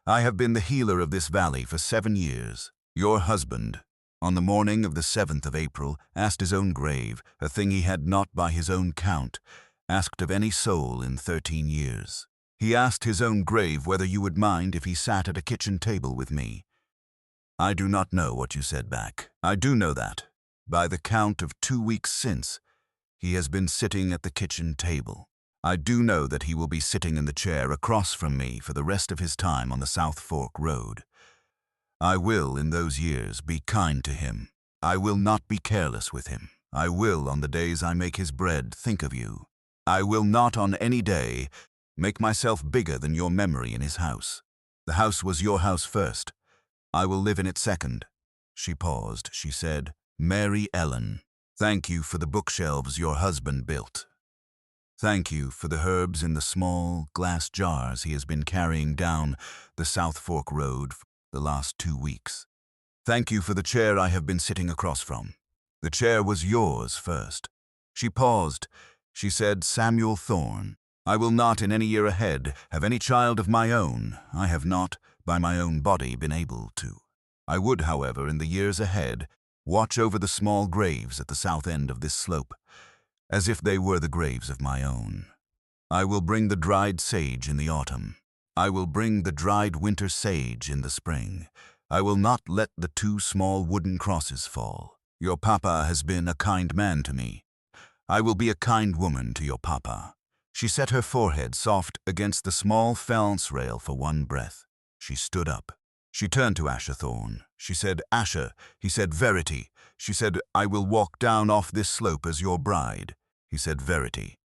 I have been the healer of this valley for 7 years. Your husband, on the morning of the 7th of April, asked his own grave, a thing he had not by his own count asked of any soul in 13 years. He asked his own grave whether you would mind if he sat at a kitchen table with me. I do not know what you said back. I do know that, by the count of 2 weeks since, he has been sitting at the kitchen table. I do know that he will be sitting in the chair across from me for the rest of his time on the South Fork Road. I will, in those years, be kind to him. I will not be careless with him. I will, on the days I make his bread, think of you. I will not, on any day, make myself bigger than your memory in his house. The house was your house first. I will live in it second. She paused. She said, Mary Ellen, thank you for the bookshelves your husband built. Thank you for the herbs in the small glass jars he has been carrying down the South Fork Road for the last 2 weeks. Thank you for the chair I have been sitting across from. The chair was yours first. She paused. She said, Samuel Thorne, I will not in any year ahead have any child of my own. I have not, by my own body, been able to. I would, however, in the years ahead, watch over the small graves at the south end of this slope, as if they were the graves of my own. I will bring the dried sage in the autumn. I will bring the dried winter sage in the spring. I will not let the 2 small wooden crosses fall. Your papa has been a kind man to me. I will be a kind woman to your papa. She set her forehead soft against the small fence rail for one breath. She stood up. She turned to Asher Thorne. She said, Asher. He said, Verity. She said, I will walk down off this slope as your bride. He said, Verity.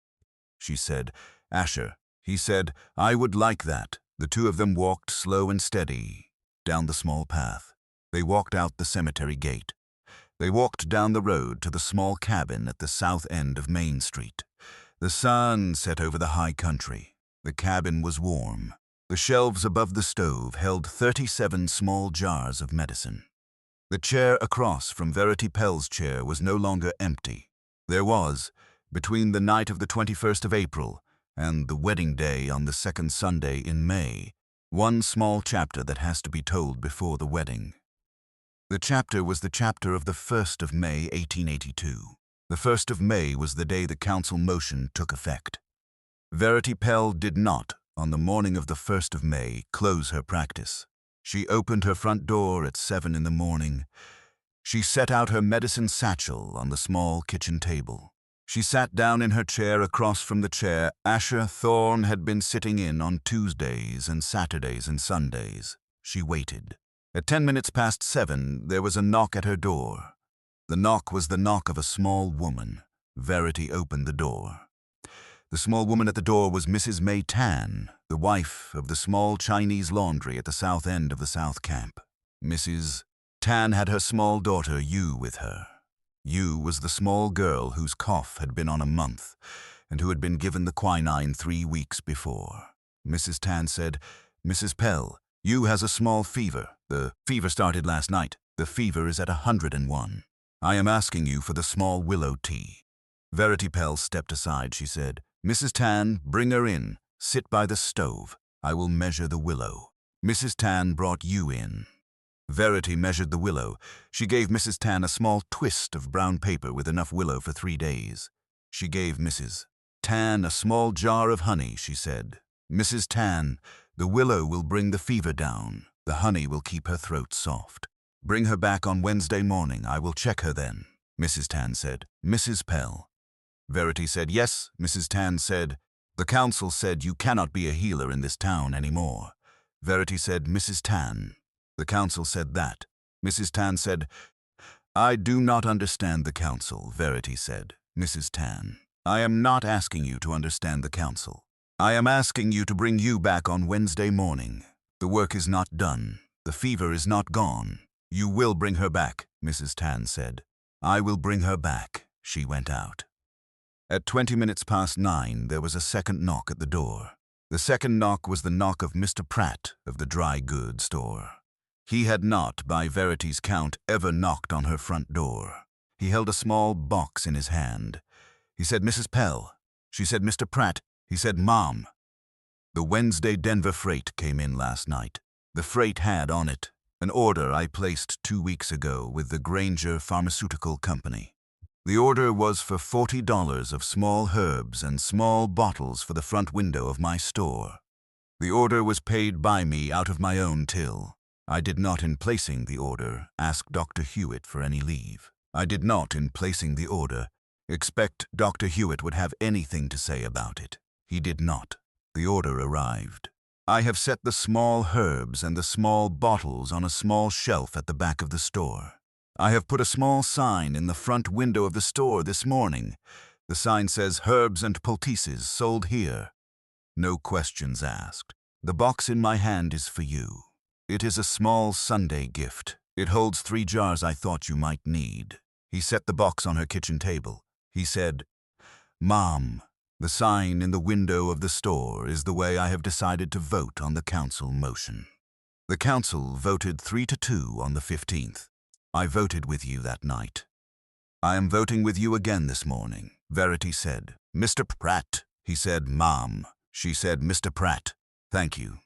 She said, Asher. He said, I would like that. The two of them walked slow and steady down the small path. They walked out the cemetery gate. They walked down the road to the small cabin at the south end of Main Street. The sun set over the high country. The cabin was warm. The shelves above the stove held 37 small jars of medicine. The chair across from Verity Pell's chair was no longer empty. There was, between the night of the 21st of April and the wedding day on the second Sunday in May, one small chapter that has to be told before the wedding. The chapter was the chapter of the 1st of May, 1882. The 1st of May was the day the council motion took effect. Verity Pell did not, on the morning of the 1st of May, close her practice. She opened her front door at 7 in the morning. She set out her medicine satchel on the small kitchen table. She sat down in her chair across from the chair Asher Thorne had been sitting in on Tuesdays and Saturdays and Sundays. She waited. At 10 minutes past 7, there was a knock at her door. The knock was the knock of a small woman. Verity opened the door. The small woman at the door was Mrs. May Tan, the wife of the small Chinese laundry at the south end of the South Camp. Mrs. Tan had her small daughter, Yu, with her. Yu was the small girl whose cough had been on a month and who had been given the quinine 3 weeks before. Mrs. Tan said, Mrs. Pell, Yu has a small fever. The fever started last night. The fever is at 101. I am asking you for the small willow tea. Verity Pell stepped aside. She said, Mrs. Tan, bring her in. Sit by the stove. I will measure the willow. Mrs. Tan brought Yu in. Verity measured the willow. She gave Mrs. Tan a small twist of brown paper with enough willow for 3 days. She gave Mrs. Tan a small jar of honey. She said, Mrs. Tan, the willow will bring the fever down. The honey will keep her throat soft. Bring her back on Wednesday morning. I will check her then. Mrs. Tan said, Mrs. Pell. Verity said, yes. Mrs. Tan said, the council said you cannot be a healer in this town anymore. Verity said, Mrs. Tan. The council said that. Mrs. Tan said, I do not understand the council, Verity said. Mrs. Tan, I am not asking you to understand the council. I am asking you to bring you back on Wednesday morning. The work is not done. The fever is not gone. You will bring her back, Mrs. Tan said. I will bring her back. She went out. At 20 minutes past 9, there was a second knock at the door. The second knock was the knock of Mr. Pratt of the dry goods store. He had not, by Verity's count, ever knocked on her front door. He held a small box in his hand. He said, Mrs. Pell. She said, Mr. Pratt. He said, Mom. The Wednesday Denver freight came in last night. The freight had on it an order I placed 2 weeks ago with the Granger Pharmaceutical Company. The order was for $40 of small herbs and small bottles for the front window of my store. The order was paid by me out of my own till. I did not, in placing the order, ask Dr. Hewitt for any leave. I did not, in placing the order, expect Dr. Hewitt would have anything to say about it. He did not. The order arrived. I have set the small herbs and the small bottles on a small shelf at the back of the store. I have put a small sign in the front window of the store this morning. The sign says, Herbs and Poultices sold here. No questions asked. The box in my hand is for you. It is a small Sunday gift. It holds 3 jars I thought you might need. He set the box on her kitchen table. He said, Mom, the sign in the window of the store is the way I have decided to vote on the council motion. The council voted 3-2 on the 15th. I voted with you that night. I am voting with you again this morning. Verity said, Mr. Pratt. He said, Mom. She said, Mr. Pratt. Thank you.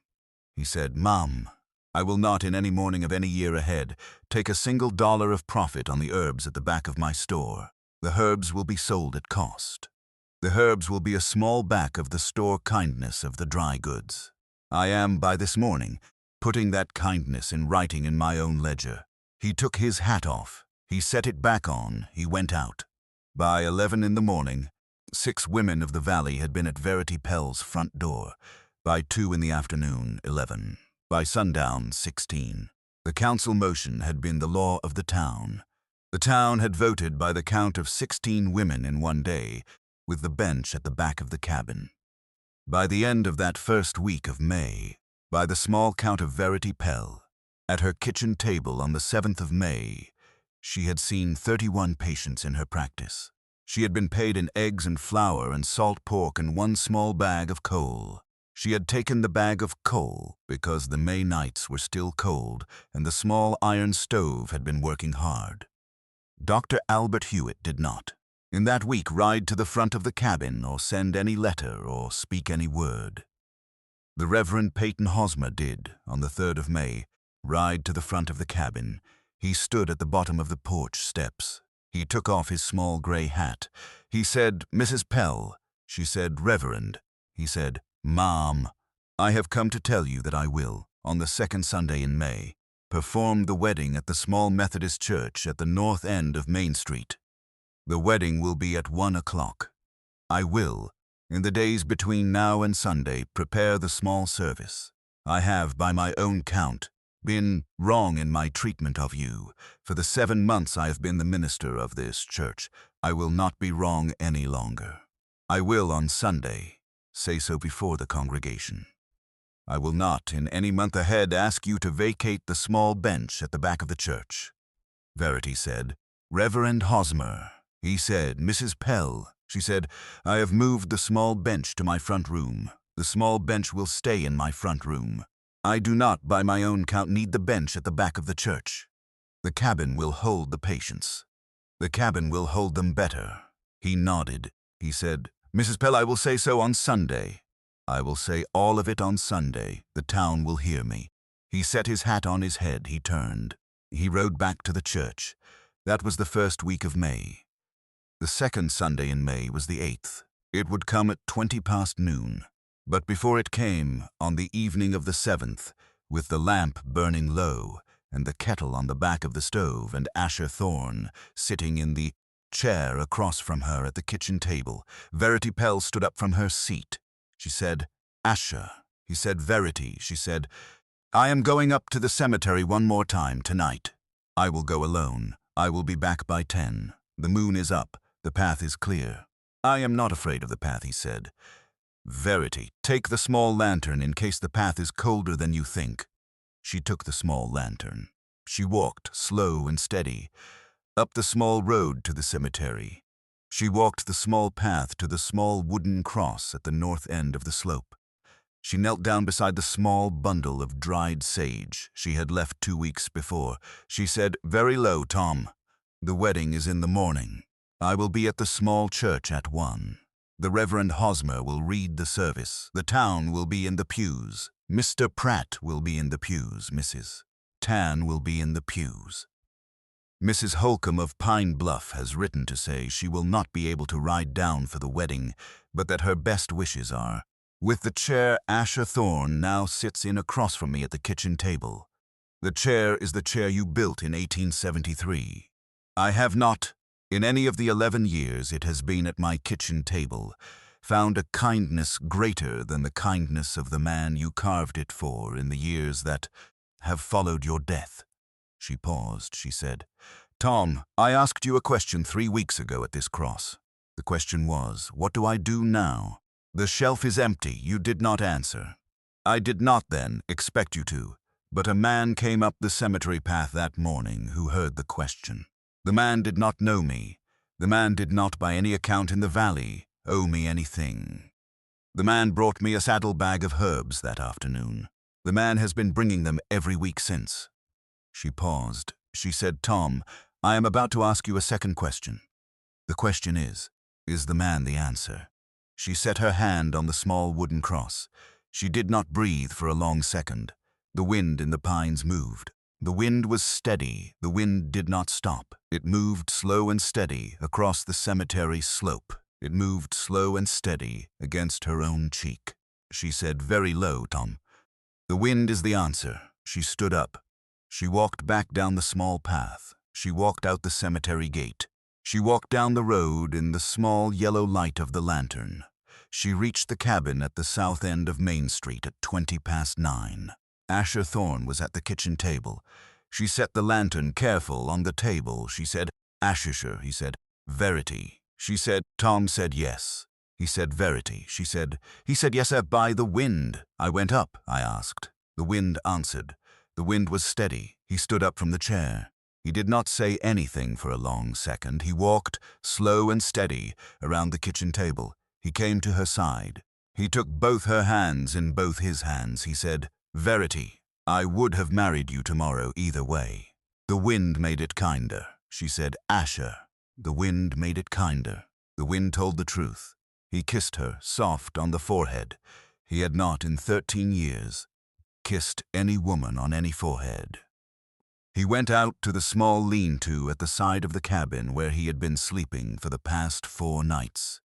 He said, Mom, I will not in any morning of any year ahead take a single dollar of profit on the herbs at the back of my store. The herbs will be sold at cost. The herbs will be a small back of the store kindness of the dry goods. I am, by this morning, putting that kindness in writing in my own ledger. He took his hat off. He set it back on. He went out. By 11 in the morning, 6 women of the valley had been at Verity Pell's front door. By 2 in the afternoon, 11. By sundown, 16. The council motion had been the law of the town. The town had voted by the count of 16 women in one day, with the bench at the back of the cabin. By the end of that first week of May, by the small count of Verity Pell, at her kitchen table on the 7th of May, she had seen 31 patients in her practice. She had been paid in eggs and flour and salt pork and 1 small bag of coal. She had taken the bag of coal because the May nights were still cold and the small iron stove had been working hard. Dr. Albert Hewitt did not, in that week, ride to the front of the cabin or send any letter or speak any word. The Reverend Peyton Hosmer did, on the 3rd of May, ride to the front of the cabin. He stood at the bottom of the porch steps. He took off his small gray hat. He said, "Mrs. Pell." She said, "Reverend." He said, "Ma'am, I have come to tell you that I will, on the 2nd Sunday in May, perform the wedding at the small Methodist church at the north end of Main Street. The wedding will be at 1 o'clock. I will, in the days between now and Sunday, prepare the small service. I have, by my own count, been wrong in my treatment of you. For the 7 months I have been the minister of this church, I will not be wrong any longer. I will, on Sunday, say so before the congregation. I will not, in any month ahead, ask you to vacate the small bench at the back of the church." Verity said, "Reverend Hosmer." He said, "Mrs. Pell." She said, "I have moved the small bench to my front room. The small bench will stay in my front room. I do not, by my own count, need the bench at the back of the church. The cabin will hold the patients. The cabin will hold them better." He nodded. He said, "Mrs. Pell, I will say so on Sunday. I will say all of it on Sunday. The town will hear me." He set his hat on his head. He turned. He rode back to the church. That was the first week of May. The 2nd Sunday in May was the 8th. It would come at 20 past noon. But before it came, on the evening of the 7th, with the lamp burning low, and the kettle on the back of the stove, and Asher Thorne sitting in the chair across from her at the kitchen table, Verity Pell stood up from her seat. She said, "Asher." He said, "Verity." She said, "I am going up to the cemetery one more time tonight. I will go alone. I will be back by 10. The moon is up. The path is clear." "I am not afraid of the path," he said. "Verity, take the small lantern in case the path is colder than you think." She took the small lantern. She walked, slow and steady, up the small road to the cemetery. She walked the small path to the small wooden cross at the north end of the slope. She knelt down beside the small bundle of dried sage she had left 2 weeks before. She said, very low, "Tom, the wedding is in the morning. I will be at the small church at 1. The Reverend Hosmer will read the service. The town will be in the pews. Mr. Pratt will be in the pews. Mrs. Tan will be in the pews. Mrs. Holcomb of Pine Bluff has written to say she will not be able to ride down for the wedding, but that her best wishes are with the chair Asher Thorne now sits in across from me at the kitchen table. The chair is the chair you built in 1873. I have not, in any of the 11 years it has been at my kitchen table, found a kindness greater than the kindness of the man you carved it for in the years that have followed your death." She paused. She said, "Tom, I asked you a question 3 weeks ago at this cross. The question was, what do I do now? The shelf is empty. You did not answer. I did not then expect you to, but a man came up the cemetery path that morning who heard the question. The man did not know me. The man did not, by any account in the valley, owe me anything. The man brought me a saddlebag of herbs that afternoon. The man has been bringing them every week since." She paused. She said, "Tom, I am about to ask you a second question. The question is the man the answer?" She set her hand on the small wooden cross. She did not breathe for a long second. The wind in the pines moved. The wind was steady. The wind did not stop. It moved slow and steady across the cemetery slope. It moved slow and steady against her own cheek. She said very low, "Tom, the wind is the answer." She stood up. She walked back down the small path. She walked out the cemetery gate. She walked down the road in the small yellow light of the lantern. She reached the cabin at the south end of Main Street at 9:20. Asher Thorne was at the kitchen table. She set the lantern careful on the table. She said, "Asher," he said. "Verity." She said, "Tom said yes." He said, "Verity." She said, "He said yes, sir, by the wind." "I went up," I asked. The wind answered. The wind was steady. He stood up from the chair. He did not say anything for a long second. He walked, slow and steady, around the kitchen table. He came to her side. He took both her hands in both his hands. He said, "Verity, I would have married you tomorrow either way." The wind made it kinder. She said, "Asher." The wind made it kinder. The wind told the truth. He kissed her, soft on the forehead. He had not, in 13 years, kissed any woman on any forehead. He went out to the small lean-to at the side of the cabin where he had been sleeping for the past 4 nights.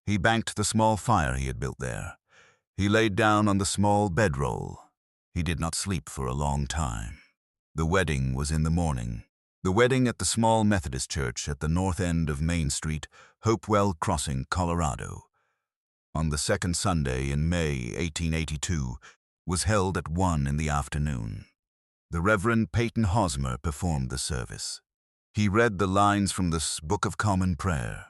He banked the small fire he had built there. He laid down on the small bedroll. He did not sleep for a long time. The wedding was in the morning. The wedding at the small Methodist church at the north end of Main Street, Hopewell Crossing, Colorado, on the second Sunday in May 1882, was held at 1 in the afternoon. The Reverend Peyton Hosmer performed the service. He read the lines from the Book of Common Prayer.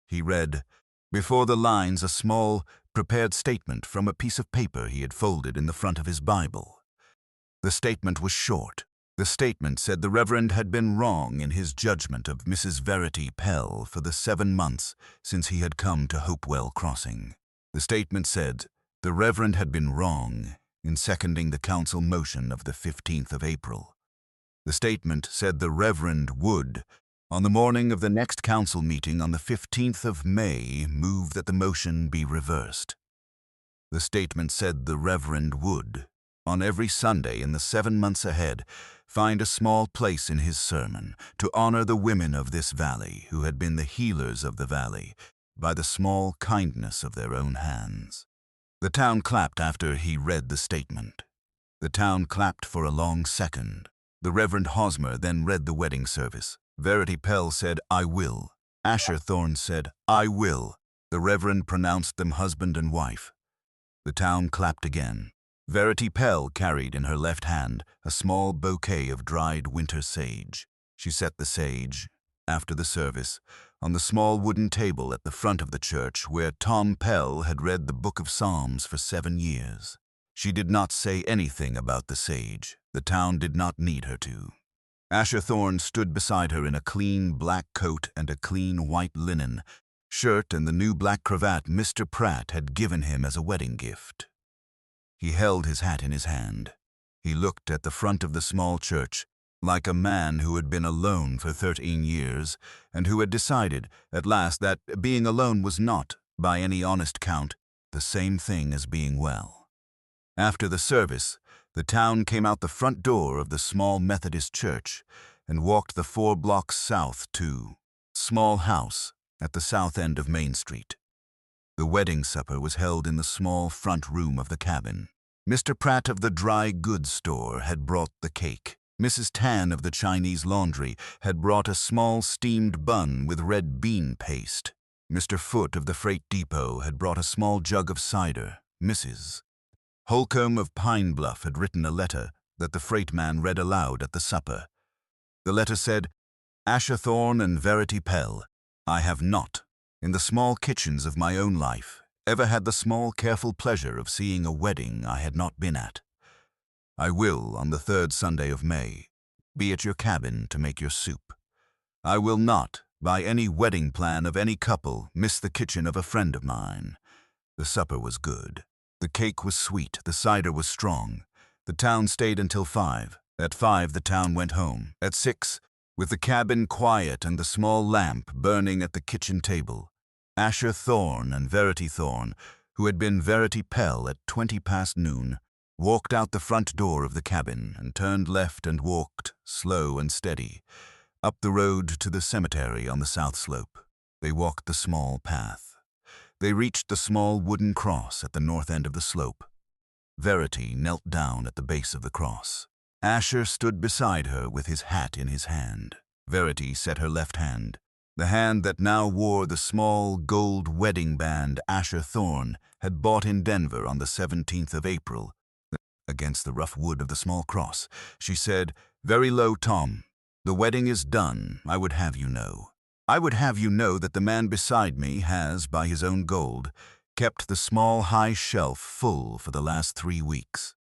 He read, before the lines, a small, prepared statement from a piece of paper he had folded in the front of his Bible. The statement was short. The statement said the Reverend had been wrong in his judgment of Mrs. Verity Pell for the 7 months since he had come to Hopewell Crossing. The statement said the Reverend had been wrong in seconding the council motion of the 15th of April. The statement said the Reverend would, on the morning of the next council meeting on the 15th of May, move that the motion be reversed. The statement said the Reverend would, on every Sunday in the 7 months ahead, find a small place in his sermon to honor the women of this valley who had been the healers of the valley by the small kindness of their own hands. The town clapped after he read the statement. The town clapped for a long second. The Reverend Hosmer then read the wedding service. Verity Pell said, "I will." Asher Thorne said, "I will." The Reverend pronounced them husband and wife. The town clapped again. Verity Pell carried in her left hand a small bouquet of dried winter sage. She set the sage, after the service, on the small wooden table at the front of the church where Tom Pell had read the Book of Psalms for 7 years. She did not say anything about the sage. The town did not need her to. Asher Thorne stood beside her in a clean black coat and a clean white linen shirt and the new black cravat Mr. Pratt had given him as a wedding gift. He held his hat in his hand. He looked at the front of the small church like a man who had been alone for 13 years and who had decided at last that being alone was not, by any honest count, the same thing as being well. After the service, the town came out the front door of the small Methodist church and walked the 4 blocks south to small house at the south end of Main Street. The wedding supper was held in the small front room of the cabin. Mr. Pratt of the dry goods store had brought the cake. Mrs. Tan of the Chinese laundry had brought a small steamed bun with red bean paste. Mr. Foote of the freight depot had brought a small jug of cider. Mrs. Holcomb of Pine Bluff had written a letter that the freight man read aloud at the supper. The letter said, "Asher Thorne and Verity Pell, I have not, in the small kitchens of my own life, ever had the small careful pleasure of seeing a wedding I had not been at. I will, on the 3rd Sunday of May, be at your cabin to make your soup. I will not, by any wedding plan of any couple, miss the kitchen of a friend of mine." The supper was good. The cake was sweet. The cider was strong. The town stayed until 5. At 5, the town went home. At 6, with the cabin quiet and the small lamp burning at the kitchen table, Asher Thorne and Verity Thorne, who had been Verity Pell at 20 past noon, walked out the front door of the cabin and turned left and walked, slow and steady, up the road to the cemetery on the south slope. They walked the small path. They reached the small wooden cross at the north end of the slope. Verity knelt down at the base of the cross. Asher stood beside her with his hat in his hand. Verity set her left hand The hand that now wore the small gold wedding band Asher Thorne had bought in Denver on the 17th of April. Against the rough wood of the small cross, she said, "Very low, Tom. The wedding is done, I would have you know. I would have you know that the man beside me has, by his own gold, kept the small high shelf full for the last 3 weeks.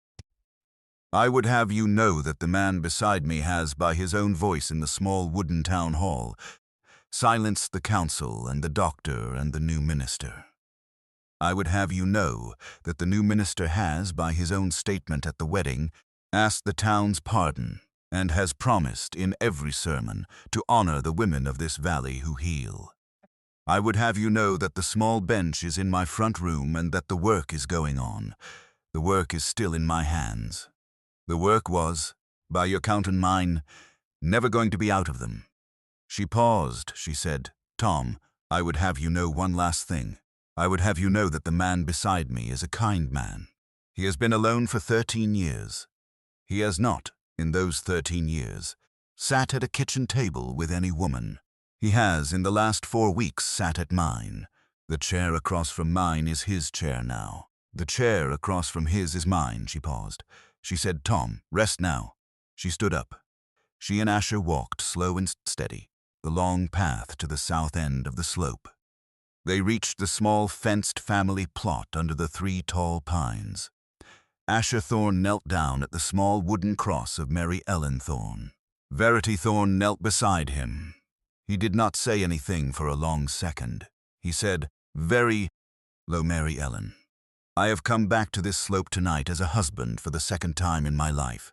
I would have you know that the man beside me has, by his own voice in the small wooden town hall, silenced the council and the doctor and the new minister. I would have you know that the new minister has, by his own statement at the wedding, asked the town's pardon and has promised in every sermon to honor the women of this valley who heal. I would have you know that the small bench is in my front room and that the work is going on. The work is still in my hands. The work was, by your count and mine, never going to be out of them." She paused. She said, "Tom, I would have you know one last thing. I would have you know that the man beside me is a kind man. He has been alone for 13 years. He has not, in those 13 years, sat at a kitchen table with any woman. He has, in the last 4 weeks, sat at mine. The chair across from mine is his chair now. The chair across from his is mine." She paused. She said, "Tom, rest now." She stood up. She and Asher walked, slow and steady, the long path to the south end of the slope. They reached the small fenced family plot under the 3 tall pines. Asher Thorne knelt down at the small wooden cross of Mary Ellen Thorne. Verity Thorne knelt beside him. He did not say anything for a long second. He said, very low, "Mary Ellen, I have come back to this slope tonight as a husband for the 2nd time in my life.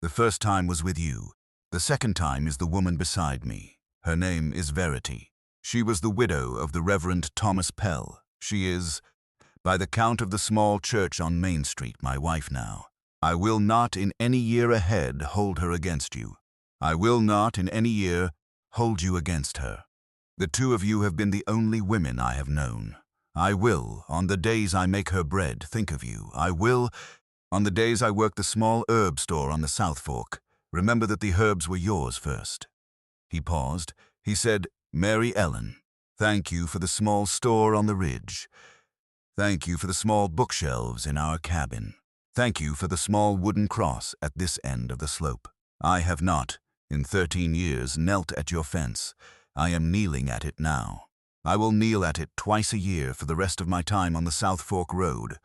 The first time was with you. The 2nd time is the woman beside me. Her name is Verity. She was the widow of the Reverend Thomas Pell. She is, by the count of the small church on Main Street, my wife now. I will not in any year ahead hold her against you. I will not in any year hold you against her. The 2 of you have been the only women I have known. I will, on the days I make her bread, think of you. I will, on the days I work the small herb store on the South Fork, remember that the herbs were yours first." He paused. He said, "Mary Ellen, thank you for the small store on the ridge. Thank you for the small bookshelves in our cabin. Thank you for the small wooden cross at this end of the slope. I have not, in 13 years, knelt at your fence. I am kneeling at it now. I will kneel at it twice a year for the rest of my time on the South Fork Road.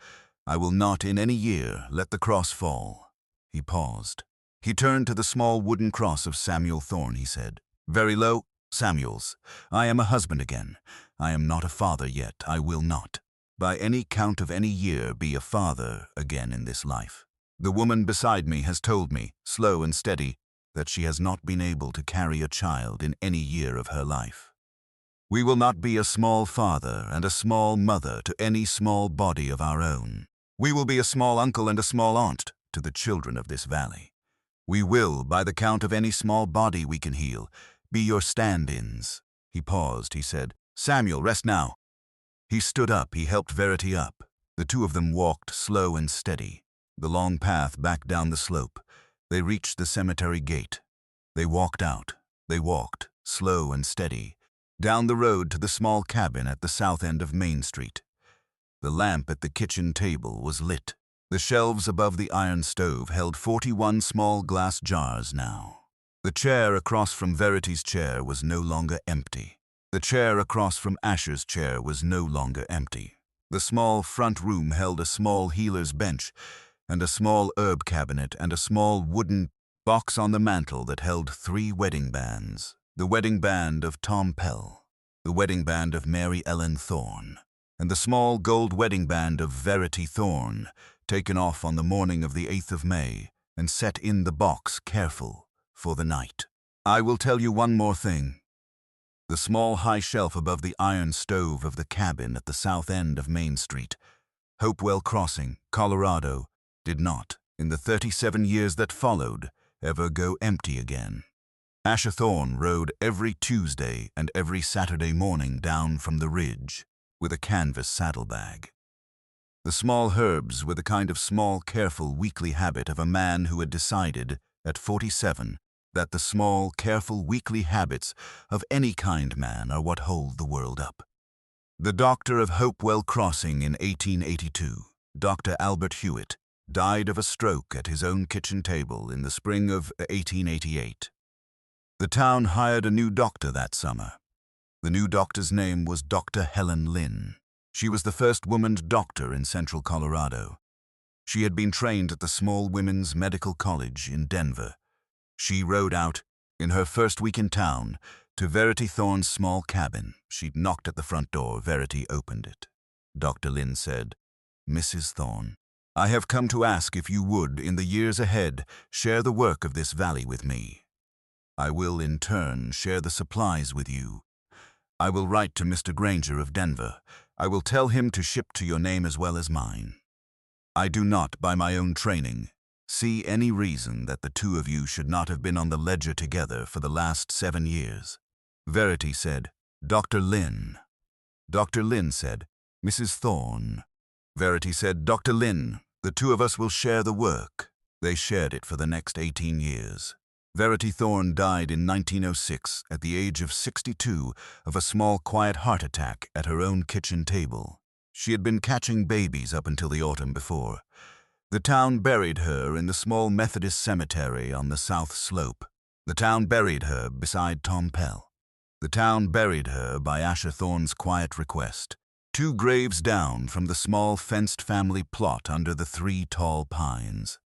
I will not in any year let the cross fall." He paused. He turned to the small wooden cross of Samuel Thorne. He said, "Very low, Samuels, I am a husband again. I am not a father yet. I will not, by any count of any year, be a father again in this life. The woman beside me has told me, slow and steady, that she has not been able to carry a child in any year of her life. We will not be a small father and a small mother to any small body of our own. We will be a small uncle and a small aunt to the children of this valley. We will, by the count of any small body we can heal, be your stand-ins." He paused. He said, "Samuel, rest now." He stood up. He helped Verity up. The 2 of them walked slow and steady, the long path back down the slope. They reached the cemetery gate. They walked out. They walked, slow and steady, down the road to the small cabin at the south end of Main Street. The lamp at the kitchen table was lit. The shelves above the iron stove held 41 small glass jars now. The chair across from Verity's chair was no longer empty. The chair across from Asher's chair was no longer empty. The small front room held a small healer's bench and a small herb cabinet and a small wooden box on the mantel that held 3 wedding bands. The wedding band of Tom Pell, the wedding band of Mary Ellen Thorne, and the small gold wedding band of Verity Thorne, taken off on the morning of the 8th of May and set in the box careful for the night. I will tell you one more thing. The small high shelf above the iron stove of the cabin at the south end of Main Street, Hopewell Crossing, Colorado, did not, in the 37 years that followed, ever go empty again. Asher Thorne rode every Tuesday and every Saturday morning down from the ridge with a canvas saddlebag. The small herbs were the kind of small, careful, weekly habit of a man who had decided, at 47, that the small, careful, weekly habits of any kind man are what hold the world up. The doctor of Hopewell Crossing in 1882, Dr. Albert Hewitt, died of a stroke at his own kitchen table in the spring of 1888. The town hired a new doctor that summer. The new doctor's name was Dr. Helen Lynn. She was the first woman doctor in central Colorado. She had been trained at the Small Women's Medical College in Denver. She rode out, in her first week in town, to Verity Thorne's small cabin. She knocked at the front door. Verity opened it. Dr. Lynn said, "Mrs. Thorne, I have come to ask if you would, in the years ahead, share the work of this valley with me. I will, in turn, share the supplies with you. I will write to Mr. Granger of Denver. I will tell him to ship to your name as well as mine. I do not, by my own training, see any reason that the two of you should not have been on the ledger together for the last 7 years." Verity said, "Dr. Lynn." Dr. Lynn said, "Mrs. Thorne." Verity said, "Dr. Lynn, the two of us will share the work." They shared it for the next 18 years. Verity Thorne died in 1906 at the age of 62 of a small quiet heart attack at her own kitchen table. She had been catching babies up until the autumn before. The town buried her in the small Methodist cemetery on the south slope. The town buried her beside Tom Pell. The town buried her by Asher Thorne's quiet request, 2 graves down from the small fenced family plot under the 3 tall pines.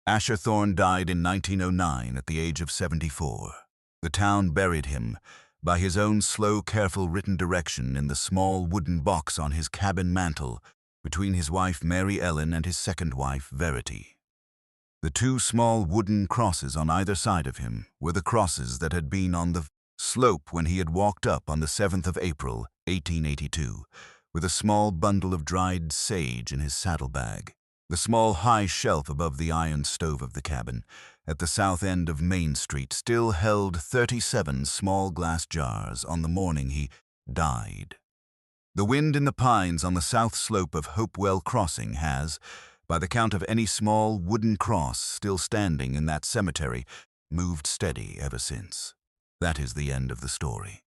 Asher Thorne died in 1909 at the age of 74. The town buried him, by his own slow, careful written direction, in the small wooden box on his cabin mantel between his wife Mary Ellen and his second wife Verity. The 2 small wooden crosses on either side of him were the crosses that had been on the slope when he had walked up on the 7th of April, 1882, with a small bundle of dried sage in his saddlebag. The small high shelf above the iron stove of the cabin, at the south end of Main Street, still held 37 small glass jars on the morning he died. The wind in the pines on the south slope of Hopewell Crossing has, by the count of any small wooden cross still standing in that cemetery, moved steady ever since. That is the end of the story.